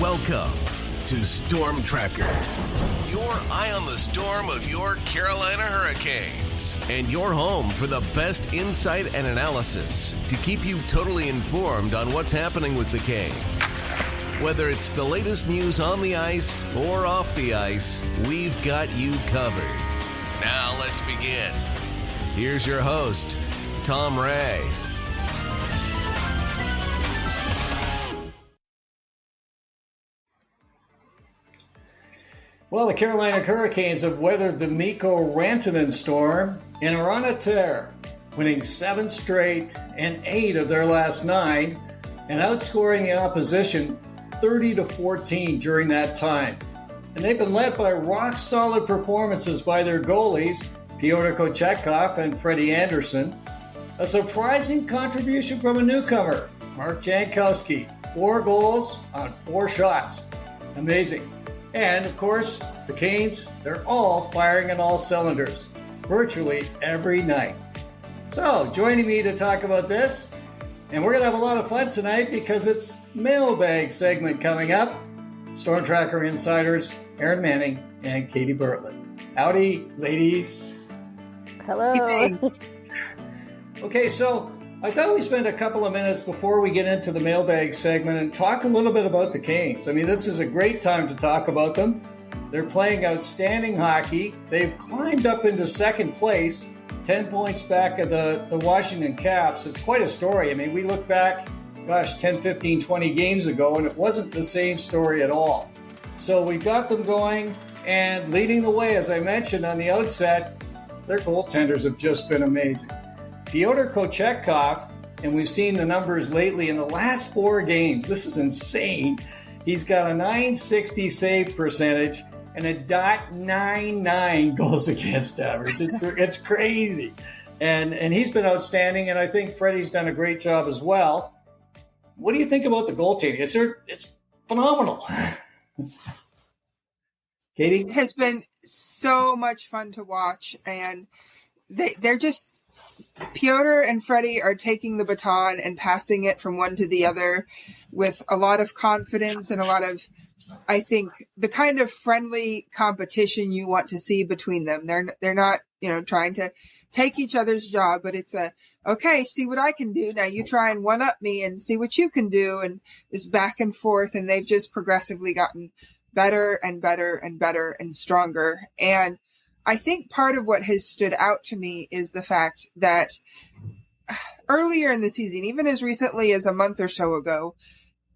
Welcome to Storm Tracker, your eye on the storm of your Carolina Hurricanes, and your home for the best insight and analysis to keep you totally informed on what's happening with the Canes. Whether it's the latest news on the ice or off the ice, we've got you covered. Now let's begin. Here's your host, Tom Ray. Well, the Carolina Hurricanes have weathered the Mikko Rantanen storm and are on a tear, winning 7 straight and 8 of their last 9, and outscoring the opposition 30-14 during that time. And they've been led by rock-solid performances by their goalies, Pyotr Kochetkov and Freddie Anderson. A surprising contribution from a newcomer, Mark Jankowski, 4 goals on 4 shots. Amazing. And, of course, the Canes, they're all firing on all cylinders, virtually every night. So, joining me to talk about this, and we're going to have a lot of fun tonight because it's mailbag segment coming up. Storm Tracker insiders Aaron Manning and Katie Bartlett. Howdy, ladies. Hello. Okay, so I thought we'd spend a couple of minutes before we get into the mailbag segment and talk a little bit about the Canes. I mean, this is a great time to talk about them. They're playing outstanding hockey. They've climbed up into second place, 10 points back of the Washington Caps. It's quite a story. I mean, we look back, 10, 15, 20 games ago, and it wasn't the same story at all. So we've got them going and leading the way, as I mentioned on the outset. Their goaltenders have just been amazing. Pyotr Kochetkov, and we've seen the numbers lately in the last 4 games. This is insane. He's got a .960 save percentage and a .99 goals against average. It's crazy. And he's been outstanding, and I think Freddie's done a great job as well. What do you think about the goaltending? It's phenomenal. Katie? It has been so much fun to watch, and they're just... Pyotr and Freddie are taking the baton and passing it from one to the other with a lot of confidence and a lot of, I think, the kind of friendly competition you want to see between them. They're not, trying to take each other's job, but it's okay, see what I can do. Now you try and one up me and see what you can do. And this back and forth. And they've just progressively gotten better and better and better and stronger. And I think part of what has stood out to me is the fact that earlier in the season, even as recently as a month or so ago,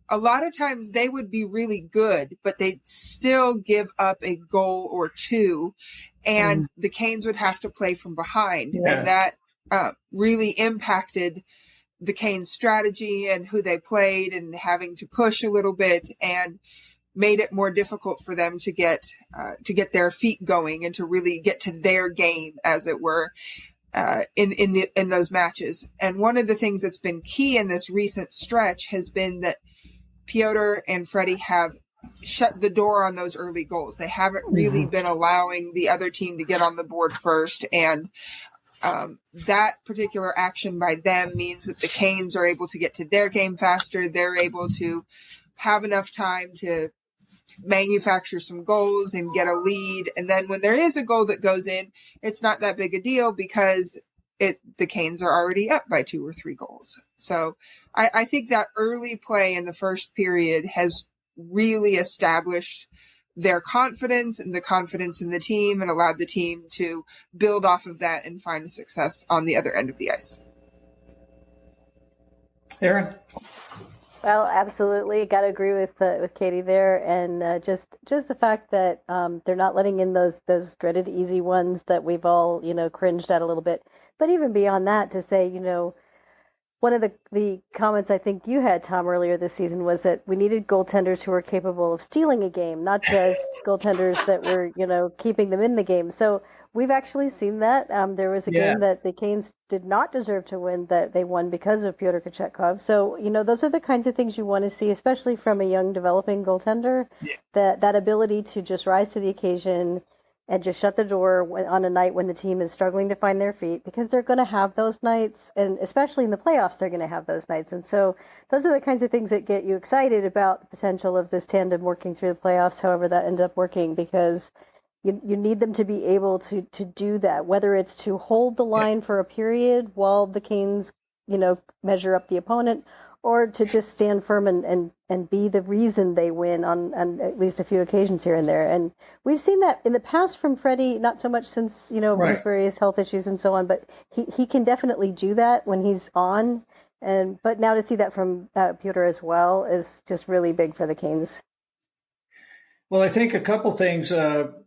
a lot of times they would be really good, but they'd still give up a goal or 2, and the Canes would have to play from behind. Yeah. And that really impacted the Canes' strategy and who they played and having to push a little bit, and made it more difficult for them to get their feet going and to really get to their game, as it were, in those matches. And one of the things that's been key in this recent stretch has been that Pyotr and Freddie have shut the door on those early goals. They haven't really been allowing the other team to get on the board first, and that particular action by them means that the Canes are able to get to their game faster. They're able to have enough time to manufacture some goals and get a lead. And then when there is a goal that goes in, it's not that big a deal because the Canes are already up by 2 or 3 goals. So I think that early play in the first period has really established their confidence and the confidence in the team, and allowed the team to build off of that and find success on the other end of the ice. Aaron? Well, absolutely. Got to agree with Katie there, and just the fact that they're not letting in those dreaded easy ones that we've all cringed at a little bit. But even beyond that, to say one of the comments I think you had, Tom, earlier this season was that we needed goaltenders who were capable of stealing a game, not just goaltenders that were keeping them in the game. So we've actually seen that. There was a game that the Canes did not deserve to win that they won because of Pyotr Kochetkov. So, those are the kinds of things you want to see, especially from a young developing goaltender, that ability to just rise to the occasion and just shut the door on a night when the team is struggling to find their feet, because they're going to have those nights, and especially in the playoffs, they're going to have those nights. And so those are the kinds of things that get you excited about the potential of this tandem working through the playoffs, however that ends up working, because you need them to be able to do that, whether it's to hold the line for a period while the Canes, measure up the opponent, or to just stand firm and be the reason they win on at least a few occasions here and there. And we've seen that in the past from Freddie, not so much since, his various health issues and so on, but he can definitely do that when he's on. But now to see that from Pyotr as well is just really big for the Canes. Well, I think a couple things.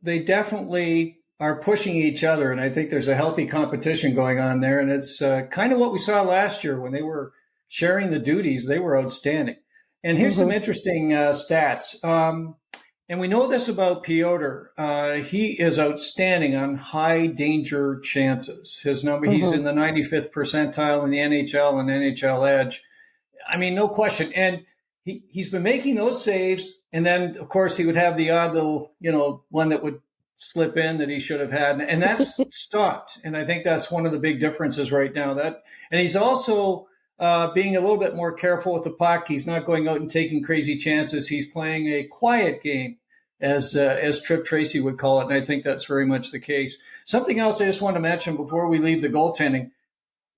They definitely are pushing each other, and I think there's a healthy competition going on there. And it's kind of what we saw last year when they were sharing the duties. They were outstanding. And here's some interesting stats. And we know this about Pyotr. He is outstanding on high danger chances. His number, he's in the 95th percentile in the NHL and NHL Edge. I mean, no question. And he's been making those saves. And then, of course, he would have the odd little, one that would slip in that he should have had. And that's stopped. And I think that's one of the big differences right now. And he's also being a little bit more careful with the puck. He's not going out and taking crazy chances. He's playing a quiet game, as Trip Tracy would call it. And I think that's very much the case. Something else I just want to mention before we leave the goaltending.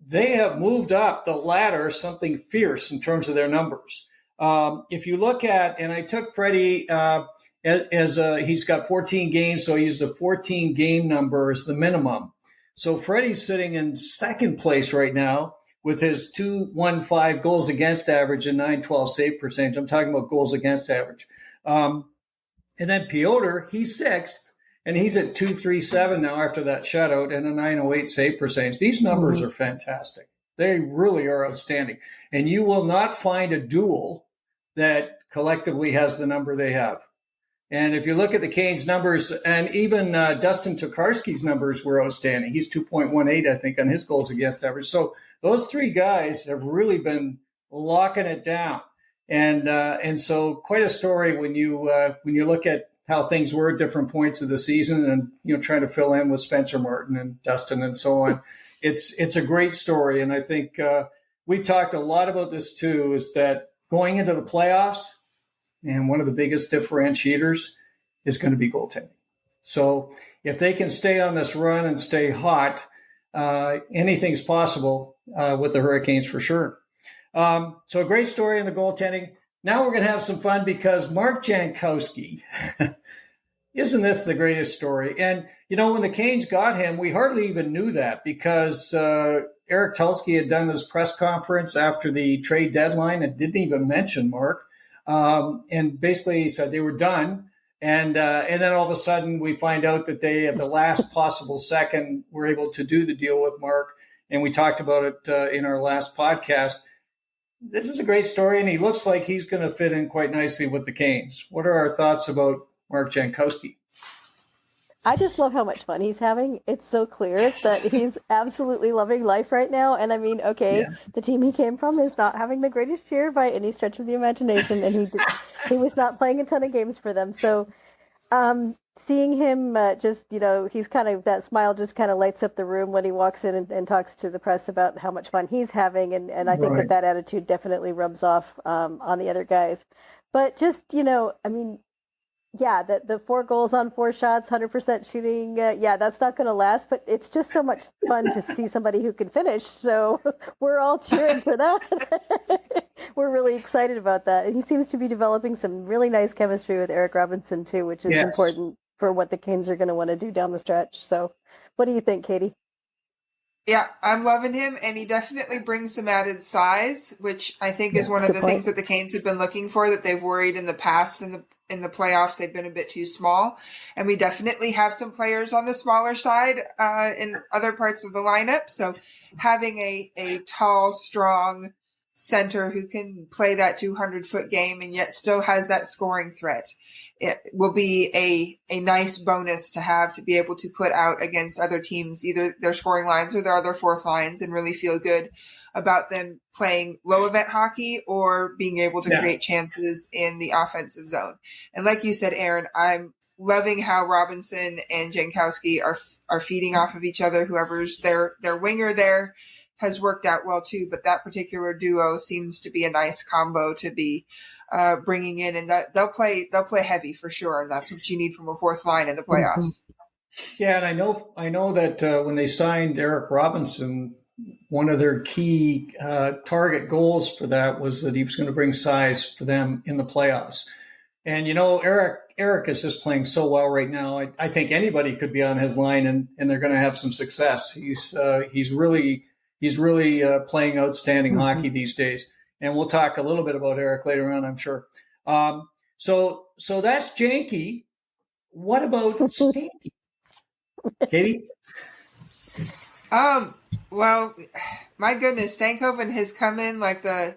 They have moved up the ladder something fierce in terms of their numbers. If you look at, and I took Freddie as he's got 14 games, so I used the 14 game number as the minimum. So Freddie's sitting in second place right now with his 2.15 goals against average and 9.12 save percentage. I'm talking about goals against average. And then Pyotr, he's sixth, and he's at 2.37 now after that shutout and a 9.08 save percentage. These numbers are fantastic. They really are outstanding. And you will not find a duel that collectively has the number they have. And if you look at the Canes numbers, and even Dustin Tokarski's numbers were outstanding. He's 2.18, I think, on his goals against average. So those three guys have really been locking it down. And so quite a story when you look at how things were at different points of the season, and trying to fill in with Spencer Martin and Dustin and so on. It's a great story, and I think we talked a lot about this too. Is that going into the playoffs, and one of the biggest differentiators is going to be goaltending. So if they can stay on this run and stay hot, anything's possible with the Hurricanes for sure. So a great story in the goaltending. Now we're going to have some fun because Mark Jankowski, isn't this the greatest story? And, when the Canes got him, we hardly even knew that because Eric Tulsky had done his press conference after the trade deadline and didn't even mention Mark. And basically he said they were done. And then all of a sudden we find out that they, at the last possible second, were able to do the deal with Mark. And we talked about it in our last podcast. This is a great story, and he looks like he's going to fit in quite nicely with the Canes. What are our thoughts about Mark Jankowski? I just love how much fun he's having. It's so clear that he's absolutely loving life right now. And I mean, the team he came from is not having the greatest year by any stretch of the imagination, and he was not playing a ton of games for them. So seeing him he's kind of, that smile just kind of lights up the room when he walks in and talks to the press about how much fun he's having. And I think that attitude definitely rubs off on the other guys. But just, the 4 goals on 4 shots, 100% shooting. That's not going to last, but it's just so much fun to see somebody who can finish. So we're all cheering for that. We're really excited about that. And he seems to be developing some really nice chemistry with Eric Robinson too, which is important for what the Canes are going to want to do down the stretch. So what do you think, Katie? Yeah, I'm loving him, and he definitely brings some added size, which I think is one of the things that the Canes have been looking for, that they've worried in the past in the playoffs they've been a bit too small. And we definitely have some players on the smaller side in other parts of the lineup. So having a tall, strong center who can play that 200-foot game and yet still has that scoring threat, it will be a nice bonus to have, to be able to put out against other teams, either their scoring lines or their other fourth lines, and really feel good about them playing low event hockey or being able to create chances in the offensive zone. And like you said, Aaron, I'm loving how Robinson and Jankowski are feeding off of each other. Whoever's their winger there has worked out well too, but that particular duo seems to be a nice combo to be bringing in, and that they'll play heavy for sure, and that's what you need from a fourth line in the playoffs. Yeah, and I know that when they signed Eric Robinson, one of their key target goals for that was that he was going to bring size for them in the playoffs. And Eric is just playing so well right now. I think anybody could be on his line, and they're going to have some success. He's really playing outstanding hockey these days. And we'll talk a little bit about Eric later on, I'm sure. So that's Janky. What about Stanky? Katie? Well, my goodness, Stankoven has come in like the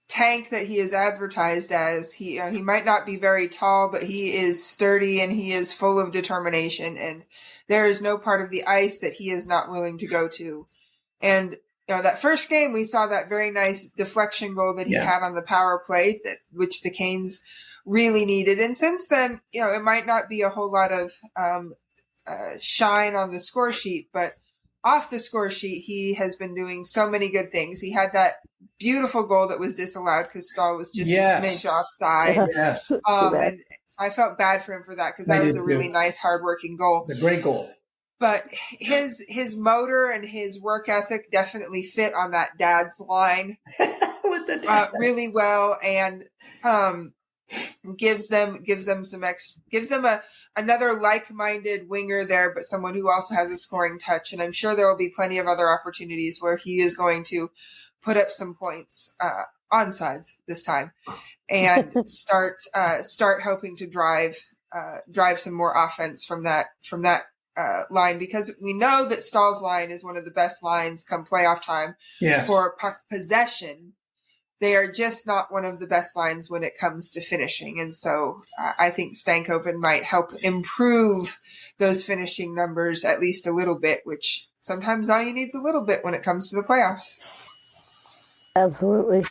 tank that he is advertised as. He might not be very tall, but he is sturdy and he is full of determination. And there is no part of the ice that he is not willing to go to. And that first game, we saw that very nice deflection goal that he had on the power play, which the Canes really needed. And since then, it might not be a whole lot of shine on the score sheet, but off the score sheet, he has been doing so many good things. He had that beautiful goal that was disallowed because Stahl was just a smidge offside. Yes. And I felt bad for him for that because that was a really nice, hardworking goal. It's a great goal. But his motor and his work ethic definitely fit on that dad's line With the dad. really well, and gives them another like-minded winger there, but someone who also has a scoring touch. And I'm sure there will be plenty of other opportunities where he is going to put up some points on sides this time and start helping to drive some more offense from that line, because we know that Stahl's line is one of the best lines come playoff time for puck possession. They are just not one of the best lines when it comes to finishing. And so I think Stankoven might help improve those finishing numbers at least a little bit, which sometimes all you need is a little bit when it comes to the playoffs. Absolutely.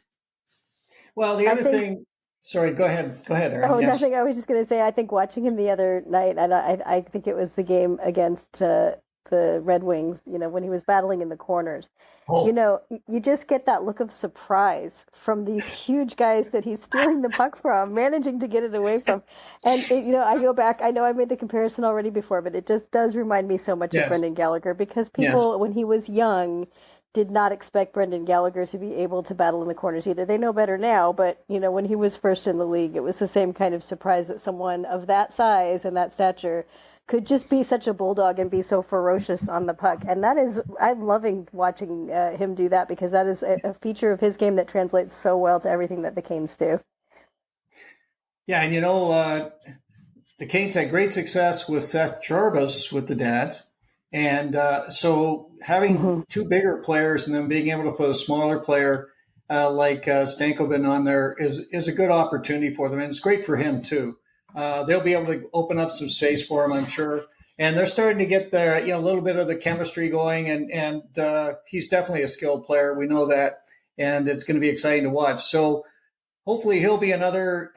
Well, the other thing, sorry, go ahead, Aaron. Oh, nothing. I was just going to say, I think watching him the other night, and I think it was the game against the Red Wings, when he was battling in the corners. You just get that look of surprise from these huge guys that he's stealing the puck from, managing to get it away from. And, I go back, I know I made the comparison already before, but it just does remind me so much of Brendan Gallagher, because people, when he was young, did not expect Brendan Gallagher to be able to battle in the corners either. They know better now, but, when he was first in the league, it was the same kind of surprise that someone of that size and that stature could just be such a bulldog and be so ferocious on the puck. And I'm loving watching him do that, because that is a feature of his game that translates so well to everything that the Canes do. Yeah, and the Canes had great success with Seth Jarvis with the dads. And so having two bigger players and then being able to put a smaller player like Stankoven on there is a good opportunity for them. And it's great for him too. They'll be able to open up some space for him, I'm sure. And they're starting to get a little bit of the chemistry going, and he's definitely a skilled player. We know that, and it's going to be exciting to watch. So hopefully he'll be another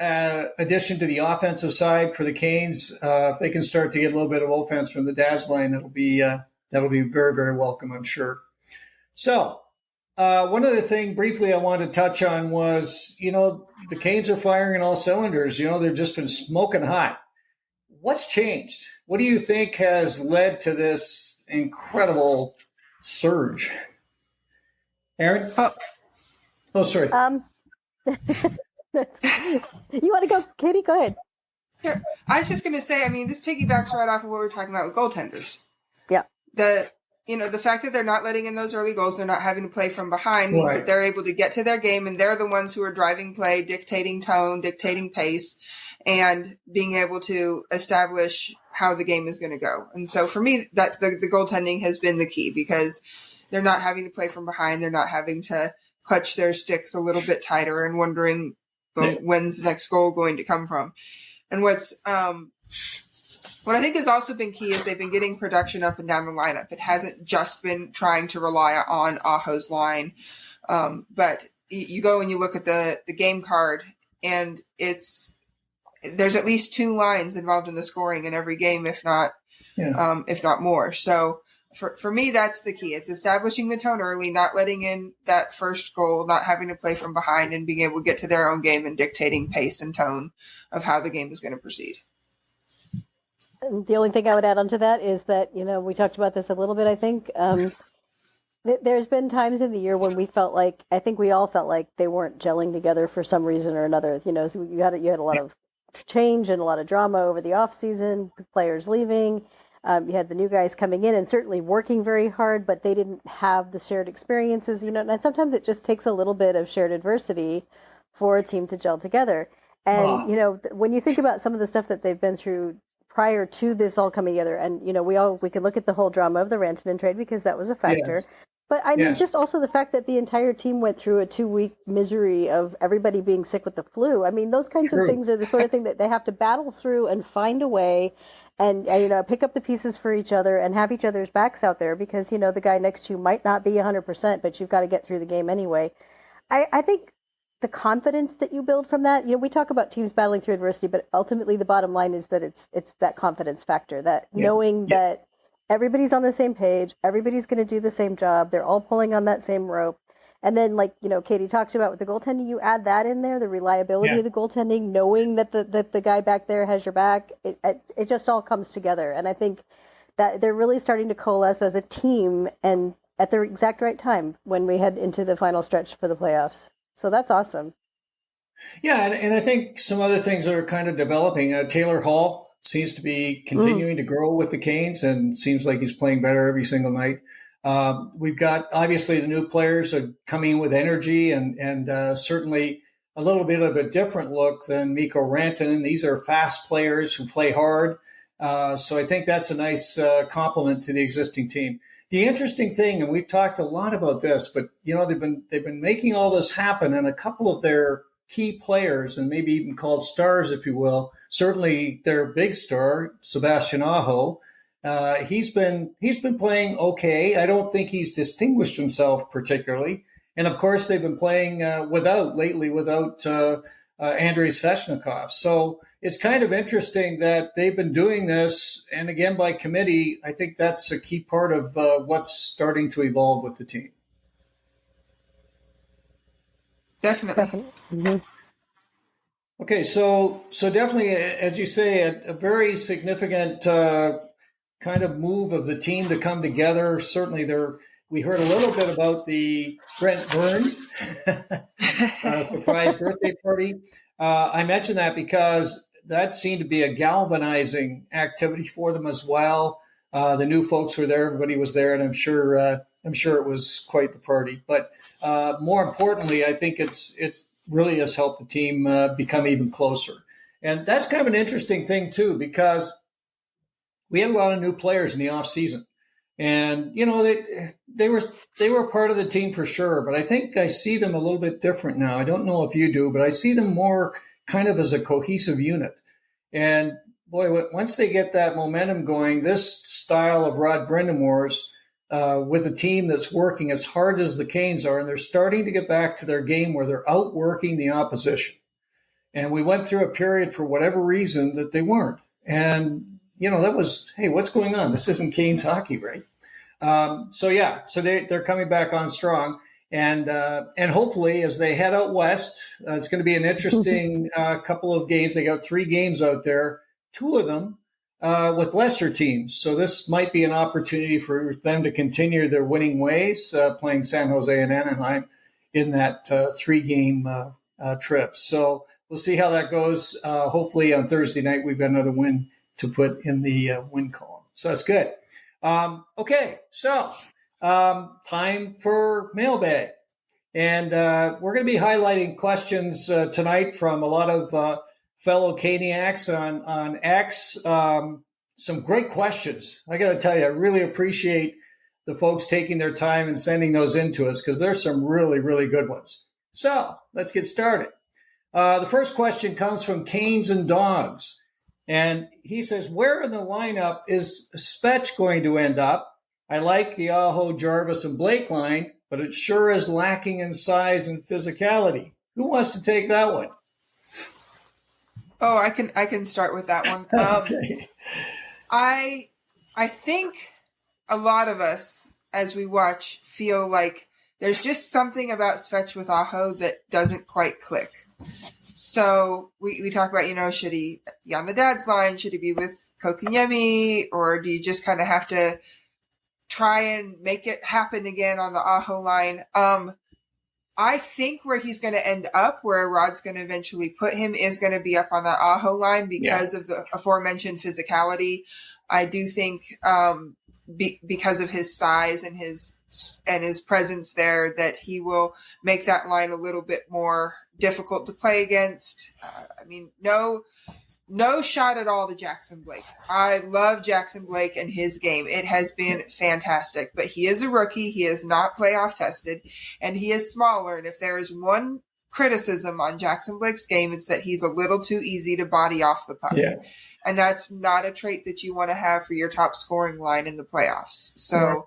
addition to the offensive side for the Canes. If they can start to get a little bit of offense from the Daz line, that'll be very, very welcome, I'm sure. So one other thing briefly I wanted to touch on was, the Canes are firing on all cylinders. They've just been smoking hot. What's changed? What do you think has led to this incredible surge? Aaron? Oh, sorry. You want to go, Katie? Go ahead. Sure. I was just going to say, this piggybacks right off of what we were talking about with goaltenders. Yeah. The fact that they're not letting in those early goals, they're not having to play from behind, means that they're able to get to their game, and they're the ones who are driving play, dictating tone, dictating pace, and being able to establish how the game is going to go. And so for me, that the goaltending has been the key, because they're not having to play from behind. They're not having to clutch their sticks a little bit tighter and wondering when's the next goal going to come from. And what I think has also been key is they've been getting production up and down the lineup. It hasn't just been trying to rely on Aho's line. But you go and you look at the game card, and it's there's at least two lines involved in the scoring in every game, if not more. So for me, that's the key. It's establishing the tone early, not letting in that first goal, not having to play from behind, and being able to get to their own game and dictating pace and tone of how the game is going to proceed. And the only thing I would add on to that is that, we talked about this a little bit, I think. There's been times in the year when I think we all felt like they weren't gelling together for some reason or another. So you had a lot of change and a lot of drama over the offseason, players leaving. You had the new guys coming in and certainly working very hard, but they didn't have the shared experiences, and sometimes it just takes a little bit of shared adversity for a team to gel together. And, when you think about some of the stuff that they've been through prior to this all coming together, and, we could look at the whole drama of the Rantanen trade because that was a factor. Yes. But I mean, just also the fact that the entire team went through a 2-week misery of everybody being sick with the flu. I mean, those kinds of things are the sort of thing that they have to battle through and find a way and, pick up the pieces for each other and have each other's backs out there because, the guy next to you might not be 100%, but you've got to get through the game anyway. I think the confidence that you build from that, we talk about teams battling through adversity, but ultimately the bottom line is that it's that confidence factor, that knowing that everybody's on the same page, everybody's going to do the same job, they're all pulling on that same rope. And then, like, Katie talked about with the goaltending, you add that in there, the reliability of the goaltending, knowing that the guy back there has your back, it just all comes together. And I think that they're really starting to coalesce as a team and at the exact right time when we head into the final stretch for the playoffs. So that's awesome. Yeah, and I think some other things that are kind of developing. Taylor Hall seems to be continuing to grow with the Canes and seems like he's playing better every single night. We've got, obviously, the new players are coming in with energy and certainly a little bit of a different look than Mikko Rantanen. These are fast players who play hard. So I think that's a nice compliment to the existing team. The interesting thing, and we've talked a lot about this, but they've been making all this happen, and a couple of their key players, and maybe even called stars, if you will, certainly their big star, Sebastian, he's been playing okay. I don't think he's distinguished himself particularly, and of course they've been playing without Andrei Svechnikov. So it's kind of interesting that they've been doing this, and again, by committee. I think that's a key part of what's starting to evolve with the team. Definitely. Mm-hmm. Okay, so definitely, as you say, a very significant kind of move of the team to come together. Certainly, we heard a little bit about the Brent Burns surprise birthday party. I mentioned that because that seemed to be a galvanizing activity for them as well. The new folks were there; everybody was there, and I'm sure it was quite the party. But more importantly, I think it's really has helped the team become even closer, and that's kind of an interesting thing too, because we had a lot of new players in the off season. And, they were part of the team for sure, but I think I see them a little bit different now. I don't know if you do, but I see them more kind of as a cohesive unit. And boy, once they get that momentum going, this style of Rod Brindamore's with a team that's working as hard as the Canes are, and they're starting to get back to their game where they're outworking the opposition. And we went through a period for whatever reason that they weren't. And that was, hey, what's going on? This isn't Canes hockey, right? So they're coming back on strong, and hopefully as they head out west, it's going to be an interesting couple of games. They got 3 games out there, 2 of them with lesser teams. So this might be an opportunity for them to continue their winning ways, playing San Jose and Anaheim in that 3-game trip. So we'll see how that goes. Hopefully on Thursday night we've got another win to put in the win column. So that's good. Okay, so time for mailbag. And we're going to be highlighting questions tonight from a lot of fellow Caniacs on X. Some great questions. I got to tell you, I really appreciate the folks taking their time and sending those in to us because there's some really, really good ones. So let's get started. The first question comes from Canes and Dogs. And he says, where in the lineup is Svech going to end up? I like the Aho, Jarvis, and Blake line, but it sure is lacking in size and physicality. Who wants to take that one? Oh, I can start with that one. Okay. I think a lot of us, as we watch, feel like there's just something about Svech with Aho that doesn't quite click. So we talk about, should he be on the dad's line? Should he be with Kotkaniemi? Or do you just kind of have to try and make it happen again on the Aho line? I think where he's going to end up, where Rod's going to eventually put him, is going to be up on that Aho line because of the aforementioned physicality. I do think because of his size and his presence there, that he will make that line a little bit more difficult to play against. No shot at all to Jackson Blake. I love Jackson Blake and his game. It has been fantastic, but he is a rookie. He is not playoff tested, and he is smaller. And if there is one criticism on Jackson Blake's game, it's that he's a little too easy to body off the puck. Yeah. And that's not a trait that you want to have for your top scoring line in the playoffs. So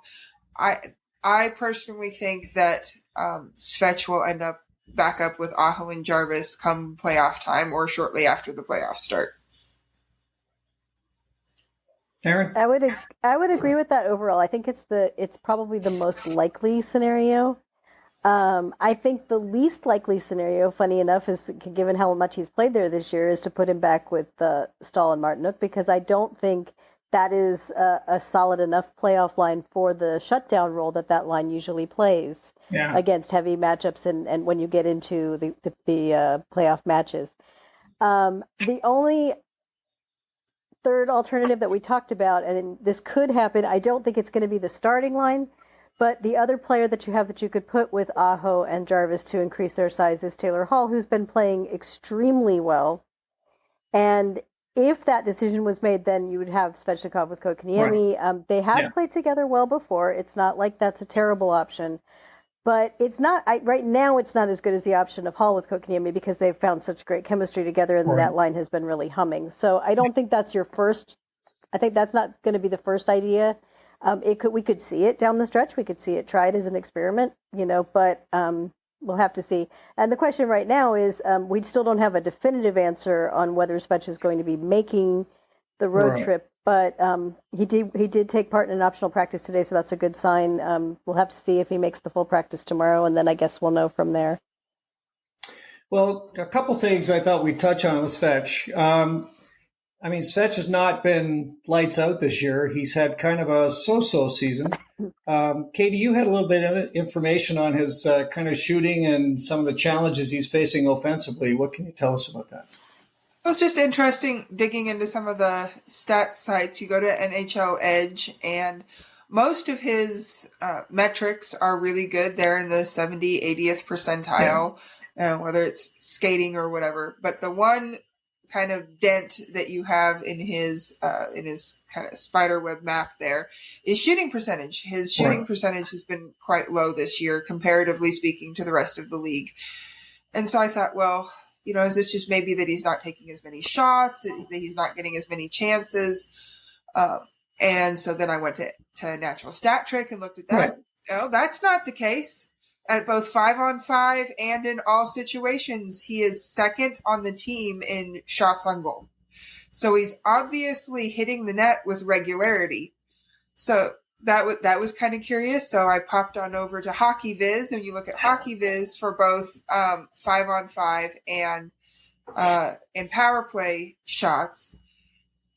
I personally think that Svech will end up back up with Aho and Jarvis come playoff time or shortly after the playoffs start. Aaron? I would agree with that overall. I think it's probably the most likely scenario. I think the least likely scenario, funny enough, is given how much he's played there this year, is to put him back with Stahl and Martinook, because I don't think that is a solid enough playoff line for the shutdown role that line usually plays against heavy matchups and when you get into the playoff matches. The only third alternative that we talked about, and this could happen, I don't think it's going to be the starting line, but the other player that you could put with Aho and Jarvis to increase their size is Taylor Hall, who's been playing extremely well. And if that decision was made, then you would have Svechnikov with Kotkaniemi. Right. They have played together well before. It's not like that's a terrible option. But it's not right now. It's not as good as the option of Hall with Kotkaniemi because they've found such great chemistry together, and that line has been really humming. So I don't think that's your first. I think that's not going to be the first idea. We could see it down the stretch. We could see it tried as an experiment, but we'll have to see. And the question right now is, we still don't have a definitive answer on whether Svech is going to be making the road trip. But he did take part in an optional practice today, so that's a good sign. We'll have to see if he makes the full practice tomorrow, and then I guess we'll know from there. Well, a couple things I thought we'd touch on with Svech. Svech has not been lights out this year. He's had kind of a so-so season. Katie, you had a little bit of information on his kind of shooting and some of the challenges he's facing offensively. What can you tell us about that? It was just interesting digging into some of the stats sites. You go to NHL Edge, and most of his metrics are really good. They're in the 70, 80th percentile, whether it's skating or whatever. But the one kind of dent that you have in his kind of spider web map there is shooting percentage. His shooting percentage has been quite low this year, comparatively speaking, to the rest of the league. And so I thought, well, is this just maybe that he's not taking as many shots, that he's not getting as many chances? And so then I went to Natural Stat Trick and looked at that. Right. Oh, that's not the case. At both 5-on-5 and in all situations, he is second on the team in shots on goal. So he's obviously hitting the net with regularity. So that was kind of curious. So I popped on over to Hockey Viz, and you look at Hockey Viz for both 5-on-5 and in power play shots.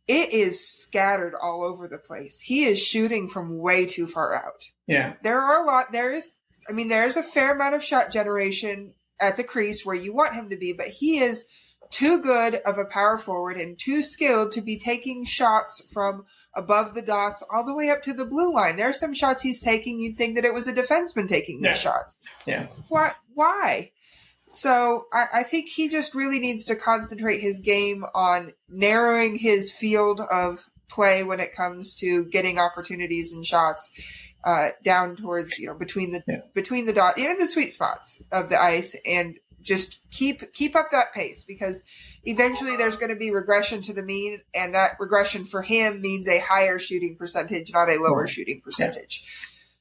It is scattered all over the place. He is shooting from way too far out. Yeah. There's a fair amount of shot generation at the crease where you want him to be, but he is too good of a power forward and too skilled to be taking shots from above the dots all the way up to the blue line. There are some shots he's taking, you'd think that it was a defenseman taking these shots. Yeah. Why? So I think he just really needs to concentrate his game on narrowing his field of play when it comes to getting opportunities and shots down towards, between the dot, in the sweet spots of the ice, and just keep up that pace, because eventually there's going to be regression to the mean, and that regression for him means a higher shooting percentage, not a lower shooting percentage.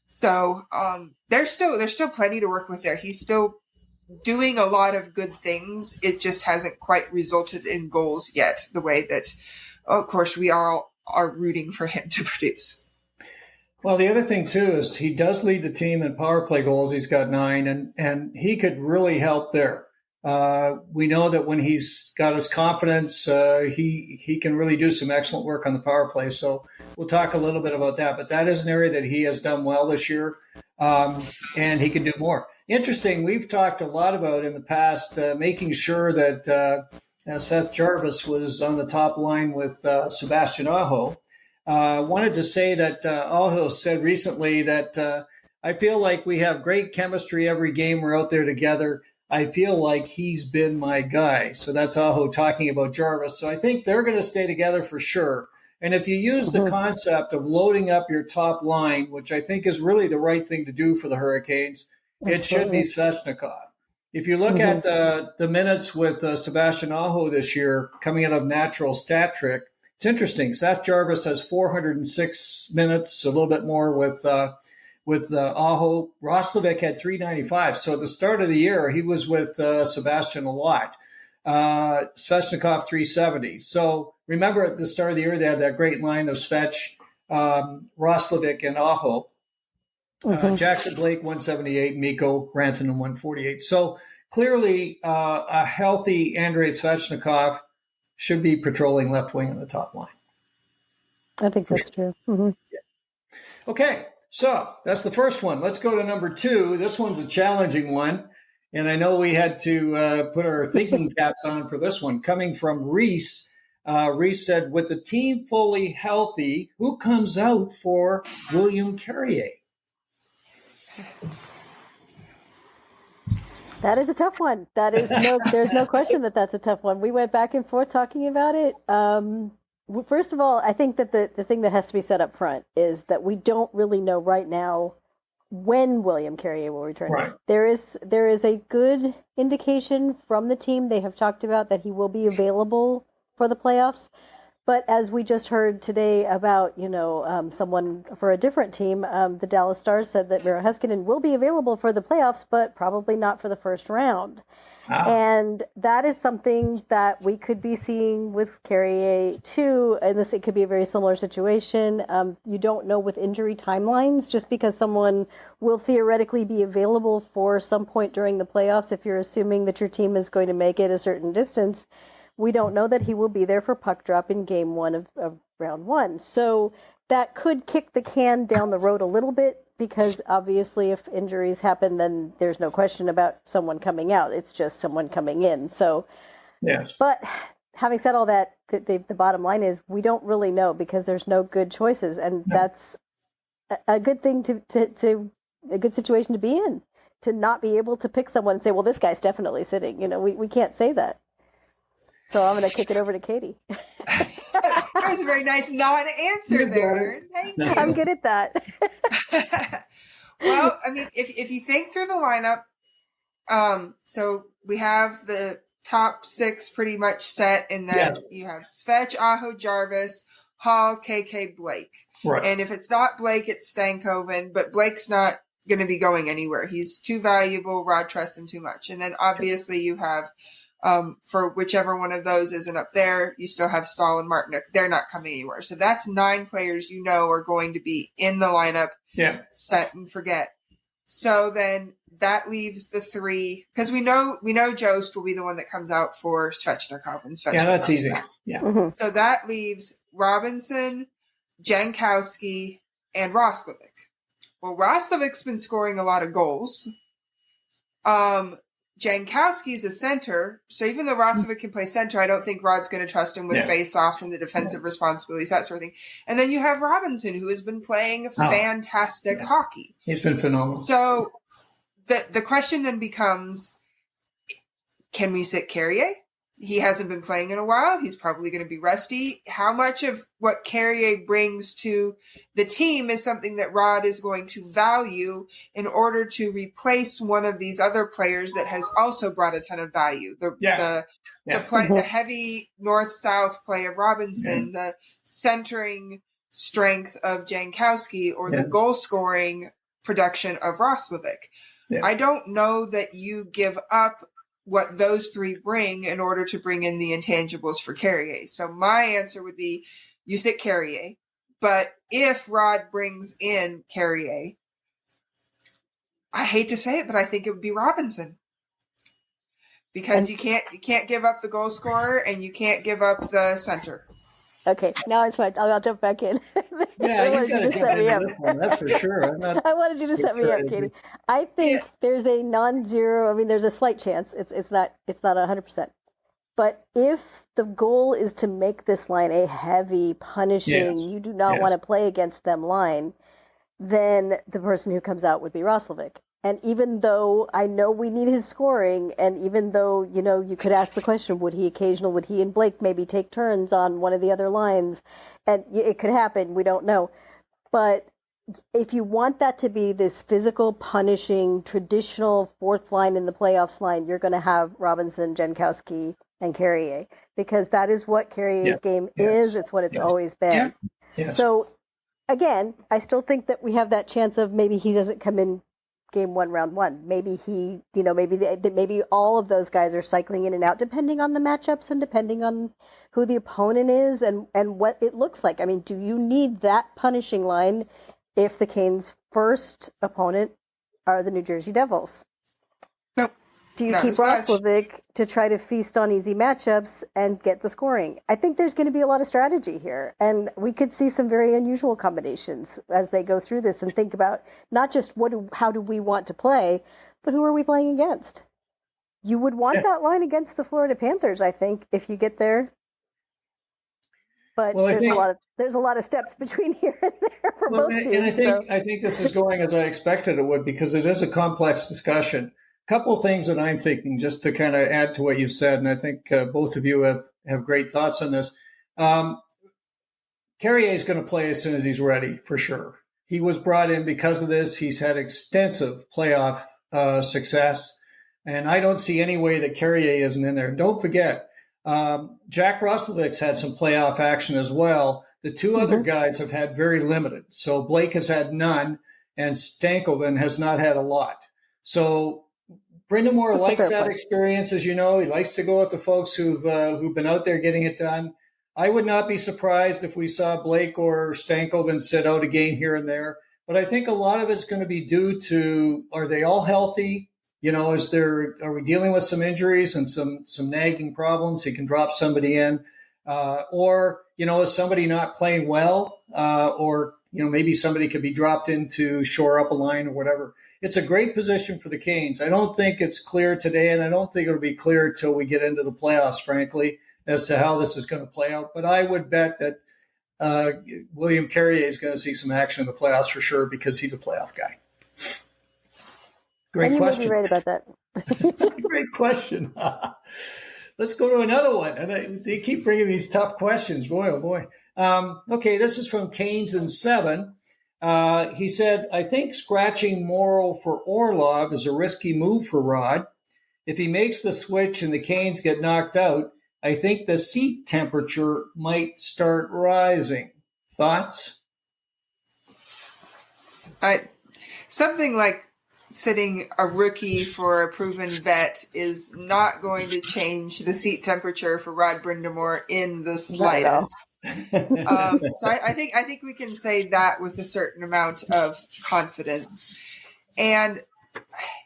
So there's still plenty to work with there. He's still doing a lot of good things. It just hasn't quite resulted in goals yet, the way that, of course, we all are rooting for him to produce. Well, the other thing, too, is he does lead the team in power play goals. He's got 9, and he could really help there. We know that when he's got his confidence, he can really do some excellent work on the power play. So we'll talk a little bit about that. But that is an area that he has done well this year, and he can do more. Interesting, we've talked a lot about in the past making sure that Seth Jarvis was on the top line with Sebastian Aho. Wanted to say that Aho said recently that I feel like we have great chemistry every game we're out there together. I feel like he's been my guy. So that's Aho talking about Jarvis. So I think they're going to stay together for sure. And if you use the concept of loading up your top line, which I think is really the right thing to do for the Hurricanes, it should be Svechnikov. If you look at the minutes with Sebastian Aho this year, coming out of natural stat trick, it's interesting. Seth Jarvis has 406 minutes, a little bit more with Aho. Roslovic had 395. So at the start of the year, he was with Sebastian a lot. Svechnikov 370. So remember at the start of the year, they had that great line of Svech, Roslovic, and Aho. Jackson Blake 178, Mikko Rantanen 148. So clearly, a healthy Andrei Svechnikov should be patrolling left wing on the top line. I think that's true. Yeah. Okay, so that's the first one. Let's go to number 2. This one's a challenging one, and I know we had to put our thinking caps on for this one. Coming from Reese, Reese said, with the team fully healthy, who comes out for William Carrier? That is a tough one. There's no question that that's a tough one. We went back and forth talking about it. First of all, I think that the thing that has to be set up front is that we don't really know right now when William Carrier will return. Right. There is a good indication from the team. They have talked about that he will be available for the playoffs. But as we just heard today about, someone for a different team, the Dallas Stars said that Miro Heiskanen will be available for the playoffs, but probably not for the first round. And that is something that we could be seeing with Carrier too. And it could be a very similar situation. You don't know with injury timelines, just because someone will theoretically be available for some point during the playoffs. If you're assuming that your team is going to make it a certain distance, we don't know that he will be there for puck drop in game 1 of round 1. So that could kick the can down the road a little bit, because obviously if injuries happen, then there's no question about someone coming out. It's just someone coming in. So, yes. But having said all that, the bottom line is we don't really know, because there's no good choices. And that's a good thing to a good situation to be in, to not be able to pick someone and say, well, this guy's definitely sitting. We can't say that. So I'm going to kick it over to Katie. That was a very nice non-answer there. Thank you. I'm good at that. Well, I mean, if you think through the lineup, so we have the top 6 pretty much set in that you have Svech, Aho, Jarvis, Hall, KK, Blake. Right. And if it's not Blake, it's Stankoven, but Blake's not going to be going anywhere. He's too valuable. Rod trusts him too much. And then obviously you have, for whichever one of those isn't up there, you still have Stahl and Martinook. They're not coming anywhere. So that's 9 players are going to be in the lineup, set and forget. So then that leaves the 3, because we know Jost will be the one that comes out for Svechnikov and Svechnikov. Yeah, that's easy. Yeah. Mm-hmm. So that leaves Robinson, Jankowski, and Roslovic. Well, Roslovic's been scoring a lot of goals. Jankowski's a center, so even though Roslovic can play center, I don't think Rod's going to trust him with face-offs and the defensive responsibilities, that sort of thing. And then you have Robinson, who has been playing fantastic hockey. He's been phenomenal. So the question then becomes, can we sit Carrier? He hasn't been playing in a while. He's probably going to be rusty. How much of what Carrier brings to the team is something that Rod is going to value in order to replace one of these other players that has also brought a ton of value? The heavy north-south play of Robinson, the centering strength of Jankowski, or the goal-scoring production of Roslovic. Yeah. I don't know that you give up what those three bring in order to bring in the intangibles for Carrier. So my answer would be you sit Carrier. But if Rod brings in Carrier, I hate to say it, but I think it would be Robinson. Because you can't give up the goal scorer and you can't give up the center. Okay, now it's fine. I'll jump back in. Yeah, you got to jump into this one. That's for sure. I wanted you to set me up, Katie. I think there's a non-zero. I mean, there's a slight chance. It's not 100%. But if the goal is to make this line a heavy, punishing, you do not want to play against them line, then the person who comes out would be Roslovic. And even though I know we need his scoring, and even though, you could ask the question, would he and Blake maybe take turns on one of the other lines? And it could happen. We don't know. But if you want that to be this physical, punishing, traditional fourth line in the playoffs line, you're going to have Robinson, Jankowski, and Carrier, because that is what Carrier's game is. It's what it's always been. So, again, I still think that we have that chance of maybe he doesn't come in game one, round one. Maybe he, maybe all of those guys are cycling in and out, depending on the matchups and depending on who the opponent is and what it looks like. I mean, do you need that punishing line if the Canes' first opponent are the New Jersey Devils? No. Do you keep Roslovic to try to feast on easy matchups and get the scoring? I think there's going to be a lot of strategy here, and we could see some very unusual combinations as they go through this and think about not just how do we want to play, but who are we playing against? You would want that line against the Florida Panthers, I think, if you get there. But there's a lot of steps between here and there for both teams. And I think this is going as I expected it would, because it is a complex discussion. Couple of things that I'm thinking, just to kind of add to what you've said, and I think both of you have great thoughts on this. Carrier is going to play as soon as he's ready, for sure. He was brought in because of this. He's had extensive playoff success, and I don't see any way that Carrier isn't in there. Don't forget, Jack Roslovic's had some playoff action as well. The two other guys have had very limited. So Blake has had none, and Stankoven has not had a lot. So Brendan Moore likes that experience, as you know. He likes to go with the folks who've been out there getting it done. I would not be surprised if we saw Blake or Stankoven sit out a game here and there. But I think a lot of it's going to be due to, are they all healthy? Are we dealing with some injuries and some nagging problems? He can drop somebody in. Or is somebody not playing well? Or maybe somebody could be dropped in to shore up a line or whatever. It's a great position for the Canes. I don't think it's clear today, and I don't think it'll be clear until we get into the playoffs, frankly, as to how this is going to play out. But I would bet that William Carrier is going to see some action in the playoffs for sure, because he's a playoff guy. Great question. You may be right about that. Great question. Let's go to another one. And they keep bringing these tough questions. Boy, oh boy. Okay, this is from Canes and 7. He said, I think scratching Morrow for Orlov is a risky move for Rod. If he makes the switch and the Canes get knocked out, I think the seat temperature might start rising. Thoughts? Something like sitting a rookie for a proven vet is not going to change the seat temperature for Rod Brind'Amour in the slightest. So I think we can say that with a certain amount of confidence. And,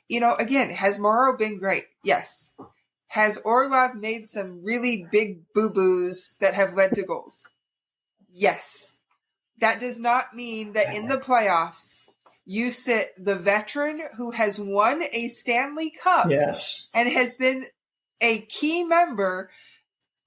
again, has Morrow been great? Yes. Has Orlov made some really big boo-boos that have led to goals? Yes. That does not mean that in the playoffs you sit the veteran who has won a Stanley Cup and has been a key member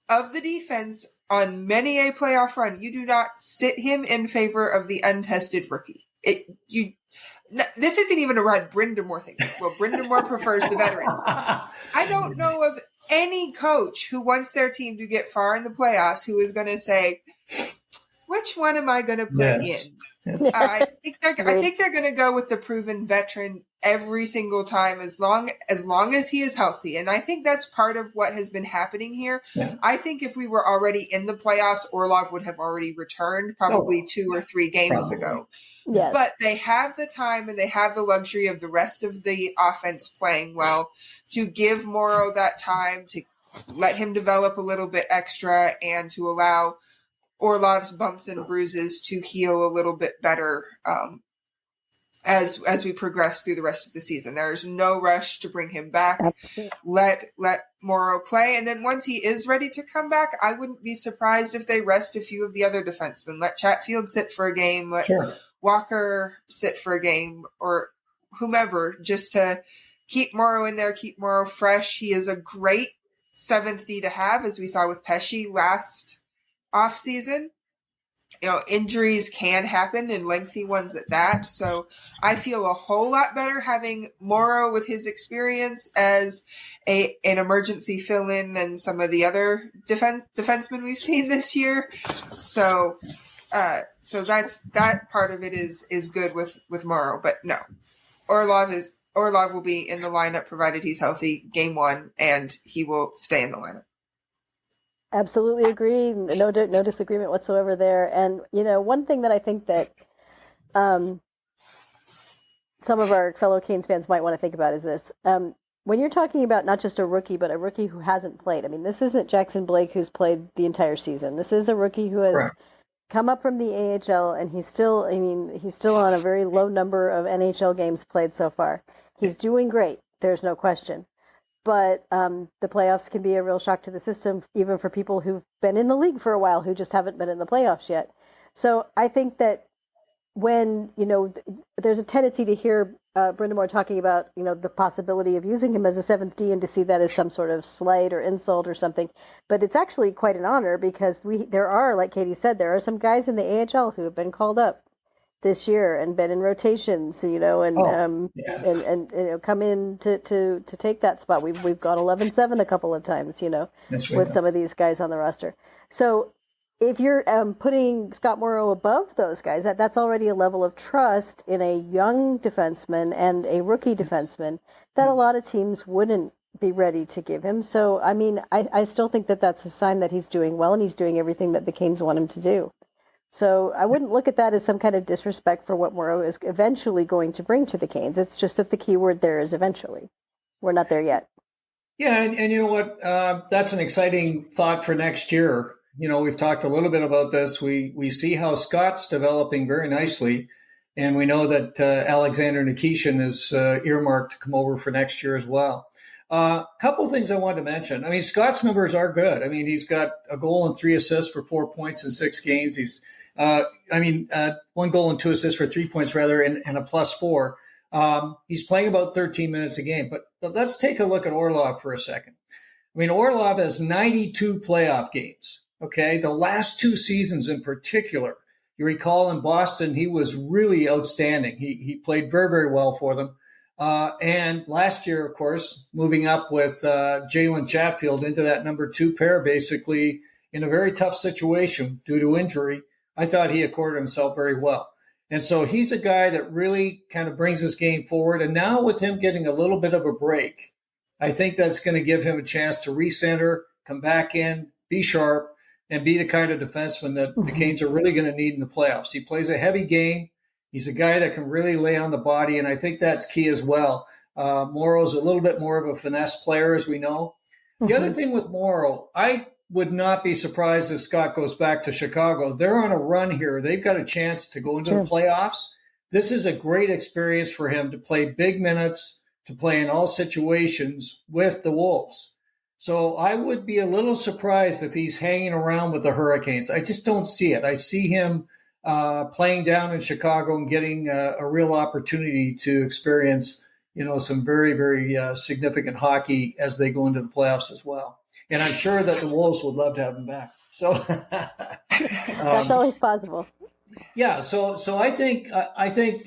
of the defense on many a playoff run. You do not sit him in favor of the untested rookie. This isn't even a Rod Brind'Amour thing. Well, Brind'Amour prefers the veterans. I don't know of any coach who wants their team to get far in the playoffs who is going to say, which one am I going to put in? I think they're going to go with the proven veteran every single time, as long as he is healthy. And I think that's part of what has been happening here. Yeah. I think if we were already in the playoffs, Orlov would have already returned probably 2 or 3 games ago. Yes. But they have the time and they have the luxury of the rest of the offense playing well to give Morrow that time, to let him develop a little bit extra, and to allow Orlov's bumps and bruises to heal a little bit better as we progress through the rest of the season. There's no rush to bring him back. Absolutely. Let Morrow play, and then once he is ready to come back, I wouldn't be surprised if they rest a few of the other defensemen. Let Chatfield sit for a game. Let Walker sit for a game, or whomever, just to keep Morrow in there, keep Morrow fresh. He is a great 7th D to have, as we saw with Pesce last offseason. Injuries can happen, and lengthy ones at that. So I feel a whole lot better having Morrow with his experience as an emergency fill-in than some of the other defensemen we've seen this year. So that's that part of it is good with Morrow. But no, Orlov will be in the lineup provided he's healthy game 1, and he will stay in the lineup. Absolutely agree. No disagreement whatsoever there. And, one thing that I think that some of our fellow Canes fans might want to think about is this. When you're talking about not just a rookie, but a rookie who hasn't played, I mean, this isn't Jackson Blake who's played the entire season. This is a rookie who has come up from the AHL, and he's still on a very low number of NHL games played so far. He's doing great. There's no question. But the playoffs can be a real shock to the system, even for people who've been in the league for a while who just haven't been in the playoffs yet. So I think that when, there's a tendency to hear Brendan Moore talking about, the possibility of using him as a 7th D, and to see that as some sort of slight or insult or something. But it's actually quite an honor, because there are, like Katie said, there are some guys in the AHL who have been called up this year and been in rotations, and come in to take that spot. We've gone 11-7 a couple of times, with some of these guys on the roster. So if you're putting Scott Morrow above those guys, that's already a level of trust in a young defenseman and a rookie defenseman that a lot of teams wouldn't be ready to give him. So, I mean, I still think that that's a sign that he's doing well, and he's doing everything that the Canes want him to do. So I wouldn't look at that as some kind of disrespect for what Morrow is eventually going to bring to the Canes. It's just that the key word there is eventually. We're not there yet. Yeah, and you know what? That's an exciting thought for next year. We've talked a little bit about this. We see how Scott's developing very nicely, and we know that Alexander Nikishin is earmarked to come over for next year as well. A couple things I wanted to mention. I mean, Scott's numbers are good. I mean, he's got a goal and 3 assists for 4 points in 6 games. He's 1 goal and 2 assists for 3 points, rather, and a +4. He's playing about 13 minutes a game. But let's take a look at Orlov for a second. I mean, Orlov has 92 playoff games. Okay, the last 2 seasons in particular. You recall in Boston, he was really outstanding. He played very, very well for them. And last year, of course, moving up with Jalen Chatfield into that number 2 pair, basically in a very tough situation due to injury. I thought he accorded himself very well. And so he's a guy that really kind of brings his game forward. And now with him getting a little bit of a break, I think that's going to give him a chance to recenter, come back in, be sharp, and be the kind of defenseman that the Canes are really going to need in the playoffs. He plays a heavy game. He's a guy that can really lay on the body, and I think that's key as well. Morrow's a little bit more of a finesse player, as we know. The other thing with Morrow, I would not be surprised if Scott goes back to Chicago. They're on a run here. They've got a chance to go into the playoffs. This is a great experience for him to play big minutes, to play in all situations with the Wolves. So I would be a little surprised if he's hanging around with the Hurricanes. I just don't see it. I see him playing down in Chicago and getting a real opportunity to experience, some very, very significant hockey as they go into the playoffs as well. And I'm sure that the Wolves would love to have him back. So that's always possible. Yeah. So I think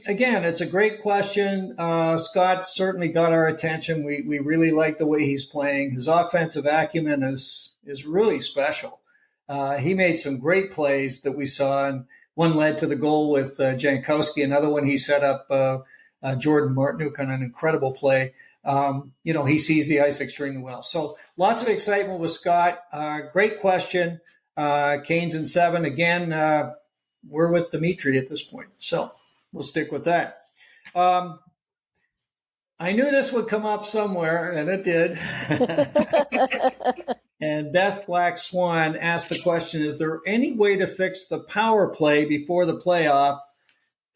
again, it's a great question. Scott certainly got our attention. We really like the way he's playing. His offensive acumen is really special. He made some great plays that we saw, and one led to the goal with Jankowski. Another one, he set up Jordan Martinook on an incredible play. He sees the ice extremely well. So lots of excitement with Scott. Great question. Canes in 7. Again, we're with Dimitri at this point. So we'll stick with that. I knew this would come up somewhere, and it did. And Beth Black Swan asked the question, is there any way to fix the power play before the playoff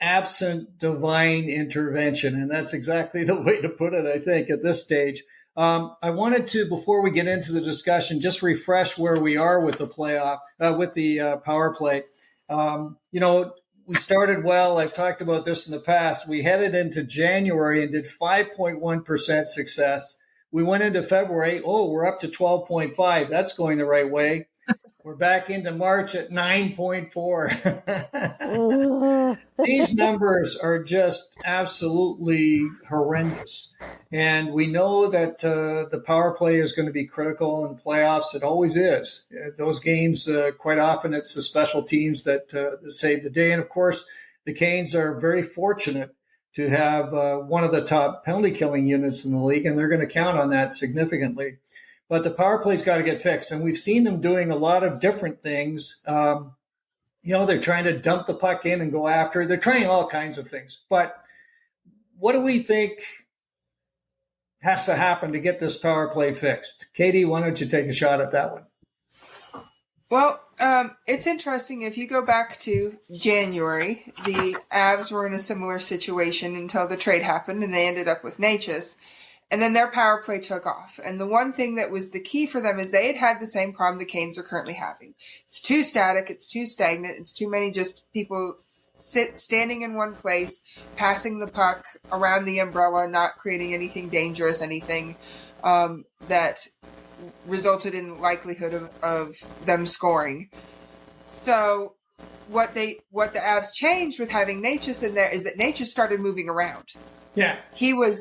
absent divine intervention? And that's exactly the way to put it, I think, at this stage. I wanted to, before we get into the discussion, just refresh where we are with the playoff, with the power play. We started well. I've talked about this in the past. We headed into January and did 5.1% success. We went into February. We're up to 12.5. That's going the right way. We're back into March at 9.4. These numbers are just absolutely horrendous. And we know that the power play is going to be critical in playoffs. It always is. Those games, quite often, it's the special teams that save the day. And, of course, the Canes are very fortunate to have one of the top penalty-killing units in the league, and they're going to count on that significantly. But the power play's got to get fixed, and we've seen them doing a lot of different things. They're trying to dump the puck in and go after it. They're trying all kinds of things. But what do we think has to happen to get this power play fixed? Katie, why don't you take a shot at that one? Well, it's interesting. If you go back to January, the Avs were in a similar situation until the trade happened, and they ended up with Natchez. And then their power play took off. And the one thing that was the key for them is they had the same problem the Canes are currently having. It's too static. It's too stagnant. It's too many just people standing in one place, passing the puck around the umbrella, not creating anything dangerous, anything that resulted in likelihood of them scoring. So what the Avs changed with having Natchez in there is that Natchez started moving around. Yeah, he was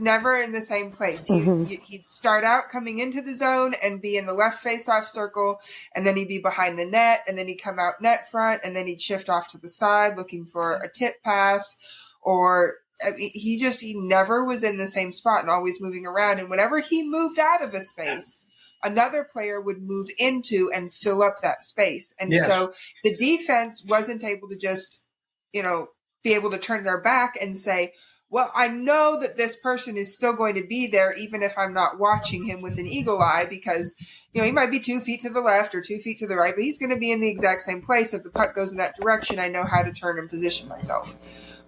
never in the same place. He'd start out coming into the zone and be in the left face-off circle, and then he'd be behind the net, and then he'd come out net front, and then he'd shift off to the side looking for a tip pass, or he never was in the same spot and always moving around. And whenever he moved out of a space, another player would move into and fill up that space. And so the defense wasn't able to just, be able to turn their back and say, well, I know that this person is still going to be there, even if I'm not watching him with an eagle eye, because, he might be 2 feet to the left or 2 feet to the right, but he's going to be in the exact same place. If the puck goes in that direction, I know how to turn and position myself.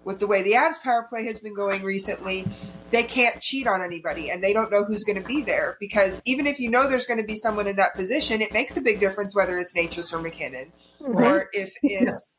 With the way the Avs power play has been going recently, they can't cheat on anybody, and they don't know who's going to be there, because even if there's going to be someone in that position, it makes a big difference whether it's Natchez or McKinnon, or if it's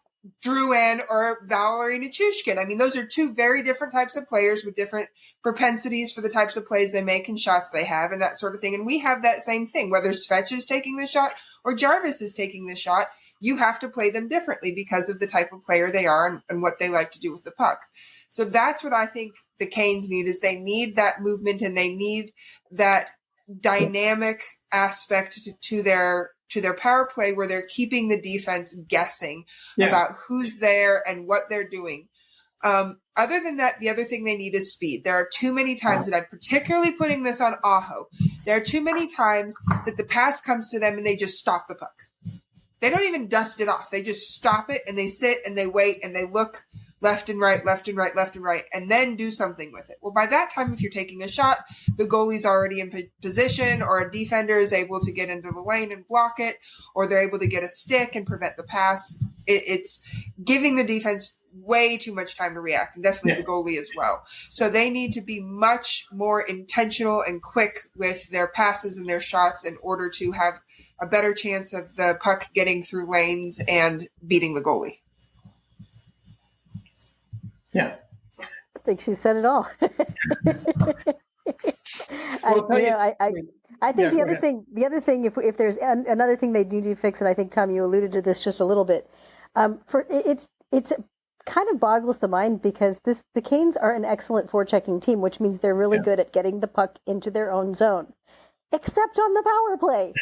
Drouin or Valerie Nichushkin. I mean, those are two very different types of players with different propensities for the types of plays they make and shots they have and that sort of thing. And we have that same thing, whether Svech is taking the shot or Jarvis is taking the shot, you have to play them differently because of the type of player they are and what they like to do with the puck. So that's what I think the Canes need, is they need that movement and they need that dynamic aspect to their power play, where they're keeping the defense guessing about who's there and what they're doing. Other than that, the other thing they need is speed. There are too many times, and I'm particularly putting this on Aho, there are too many times that the pass comes to them and they just stop the puck. They don't even dust it off. They just stop it and they sit and they wait and they look left and right, left and right, left and right, and then do something with it. Well, by that time, if you're taking a shot, the goalie's already in position, or a defender is able to get into the lane and block it, or they're able to get a stick and prevent the pass. It's giving the defense way too much time to react, and definitely the goalie as well. So they need to be much more intentional and quick with their passes and their shots in order to have a better chance of the puck getting through lanes and beating the goalie. Yeah. I think she said it all. I think the other thing, if there's another thing they do fix, and I think, Tom, you alluded to this just a little bit, it's kind of boggles the mind, because the Canes are an excellent forechecking team, which means they're really good at getting the puck into their own zone. except on the power play.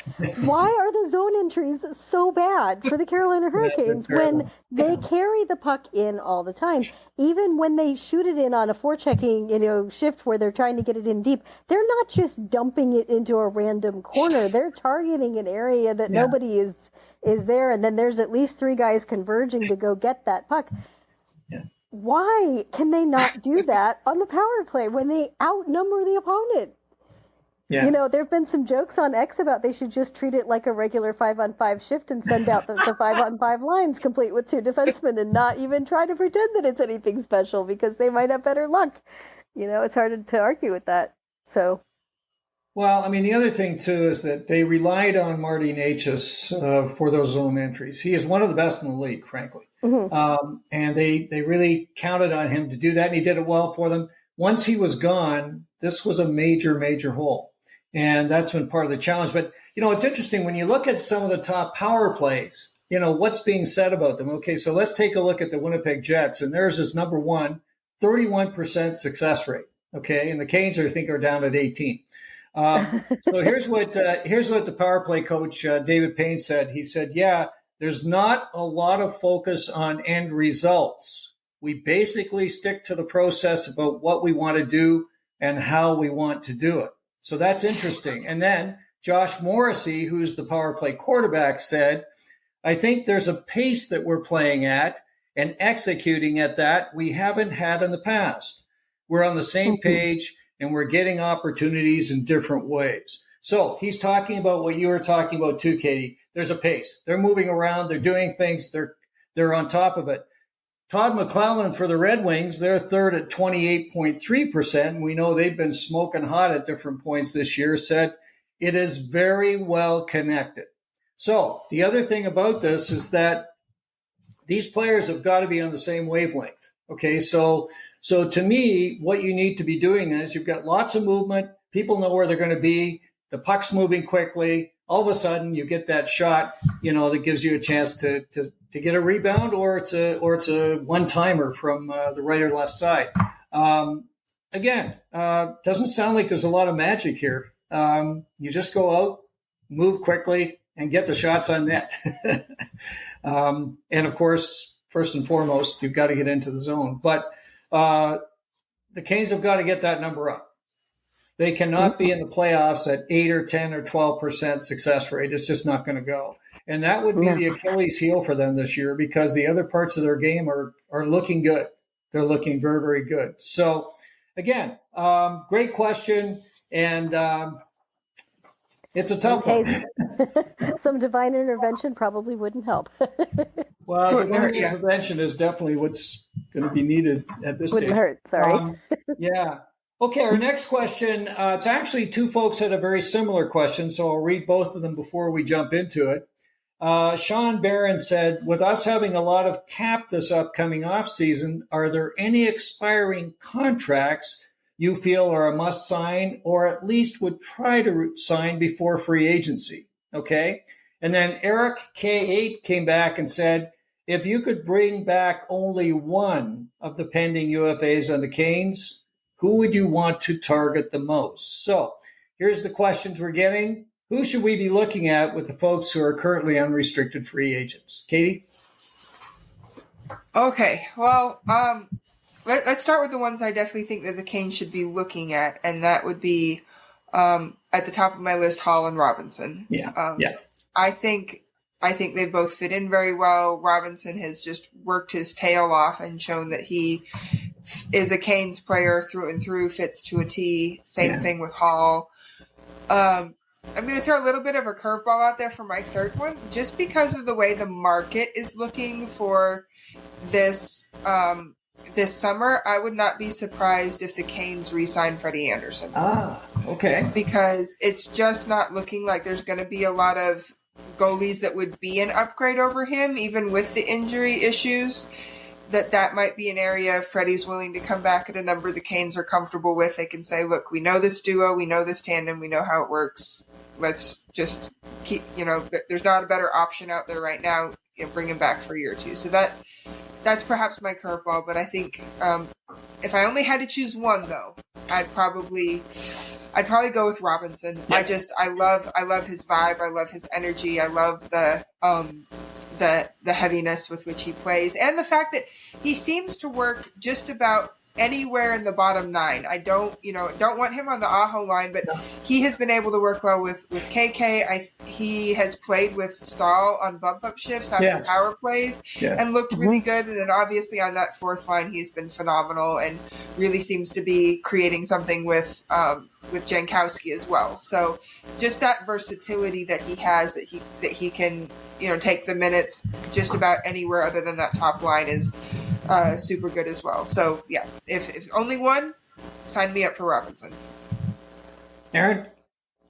Why are the zone entries so bad for the Carolina Hurricanes when they carry the puck in all the time? Even when they shoot it in on a forechecking, shift where they're trying to get it in deep, they're not just dumping it into a random corner. They're targeting an area that nobody is there, and then there's at least 3 guys converging to go get that puck. Yeah. Why can they not do that on the power play when they outnumber the opponent? Yeah. There have been some jokes on X about they should just treat it like a regular 5-on-5 shift and send out the 5-on-5 lines complete with 2 defensemen and not even try to pretend that it's anything special because they might have better luck. It's hard to argue with that. So. Well, I mean, the other thing, too, is that they relied on Marty Necas for those zone entries. He is one of the best in the league, frankly. Mm-hmm. And they really counted on him to do that, and he did it well for them. Once he was gone, this was a major, major hole. And that's been part of the challenge. But, it's interesting when you look at some of the top power plays, what's being said about them. Okay, so let's take a look at the Winnipeg Jets. And theirs is number 1, 31% success rate. Okay, and the Canes, I think, are down at 18. So here's what the power play coach, David Payne, said. He said, there's not a lot of focus on end results. We basically stick to the process about what we want to do and how we want to do it. So that's interesting. And then Josh Morrissey, who's the power play quarterback, said, I think there's a pace that we're playing at and executing at that we haven't had in the past. We're on the same page and we're getting opportunities in different ways. So he's talking about what you were talking about too, Katie. There's a pace. They're moving around. They're doing things. They're on top of it. Todd McClellan for the Red Wings, they're third at 28.3%. We know they've been smoking hot at different points this year, said it is very well connected. So the other thing about this is that these players have got to be on the same wavelength. Okay, so to me, what you need to be doing is you've got lots of movement. People know where they're going to be. The puck's moving quickly. All of a sudden, you get that shot, that gives you a chance to get a rebound, or it's a one-timer from the right or left side. Again, doesn't sound like there's a lot of magic here. You just go out, move quickly, and get the shots on net. And of course, first and foremost, you've got to get into the zone. But the Canes have got to get that number up. They cannot be in the playoffs at 8 or 10 or 12% success rate. It's just not going to go. And that would be the Achilles heel for them this year because the other parts of their game are looking good. They're looking very, very good. So, again, great question. And it's a tough one. Some divine intervention probably wouldn't help. Well, divine intervention is definitely what's going to be needed at this wouldn't stage. Hurt, sorry. Yeah. Okay, our next question, it's actually 2 folks had a very similar question, so I'll read both of them before we jump into it. Sean Barron said, with us having a lot of cap this upcoming offseason, are there any expiring contracts you feel are a must sign or at least would try to sign before free agency? Okay. And then Eric K8 came back and said, if you could bring back only one of the pending UFAs on the Canes, who would you want to target the most? So here's the questions we're getting. Who should we be looking at with the folks who are currently unrestricted free agents? Katie? Okay, well, let's start with the ones I definitely think that the Canes should be looking at, and that would be at the top of my list, Hall and Robinson. Yeah. I think they both fit in very well. Robinson has just worked his tail off and shown that he is a Canes player through and through, fits to a T. Same thing with Hall. I'm going to throw a little bit of a curveball out there for my third one, just because of the way the market is looking for this summer. I would not be surprised if the Canes re-sign Freddie Anderson. Okay. Because it's just not looking like there's going to be a lot of goalies that would be an upgrade over him, even with the injury issues. That might be an area if Freddie's willing to come back at a number the Canes are comfortable with. They can say, look, we know this duo, we know this tandem, we know how it works. Let's just keep, there's not a better option out there right now. Bring him back for a year or two. So that's perhaps my curveball. But I think if I only had to choose one, though, I'd I'd probably go with Robinson. Yeah. I love his vibe. I love his energy. I love the heaviness with which he plays, and the fact that he seems to work just about anywhere in the bottom nine. I don't want him on the Aho line, but he has been able to work well with KK. He has played with Stahl on bump up shifts after power plays and looked really good. And then obviously on that fourth line, he's been phenomenal and really seems to be creating something with Jankowski as well. So just that versatility that he has, that he can, take the minutes just about anywhere other than that top line is super good as well. So yeah, if only one, sign me up for Robinson. Aaron?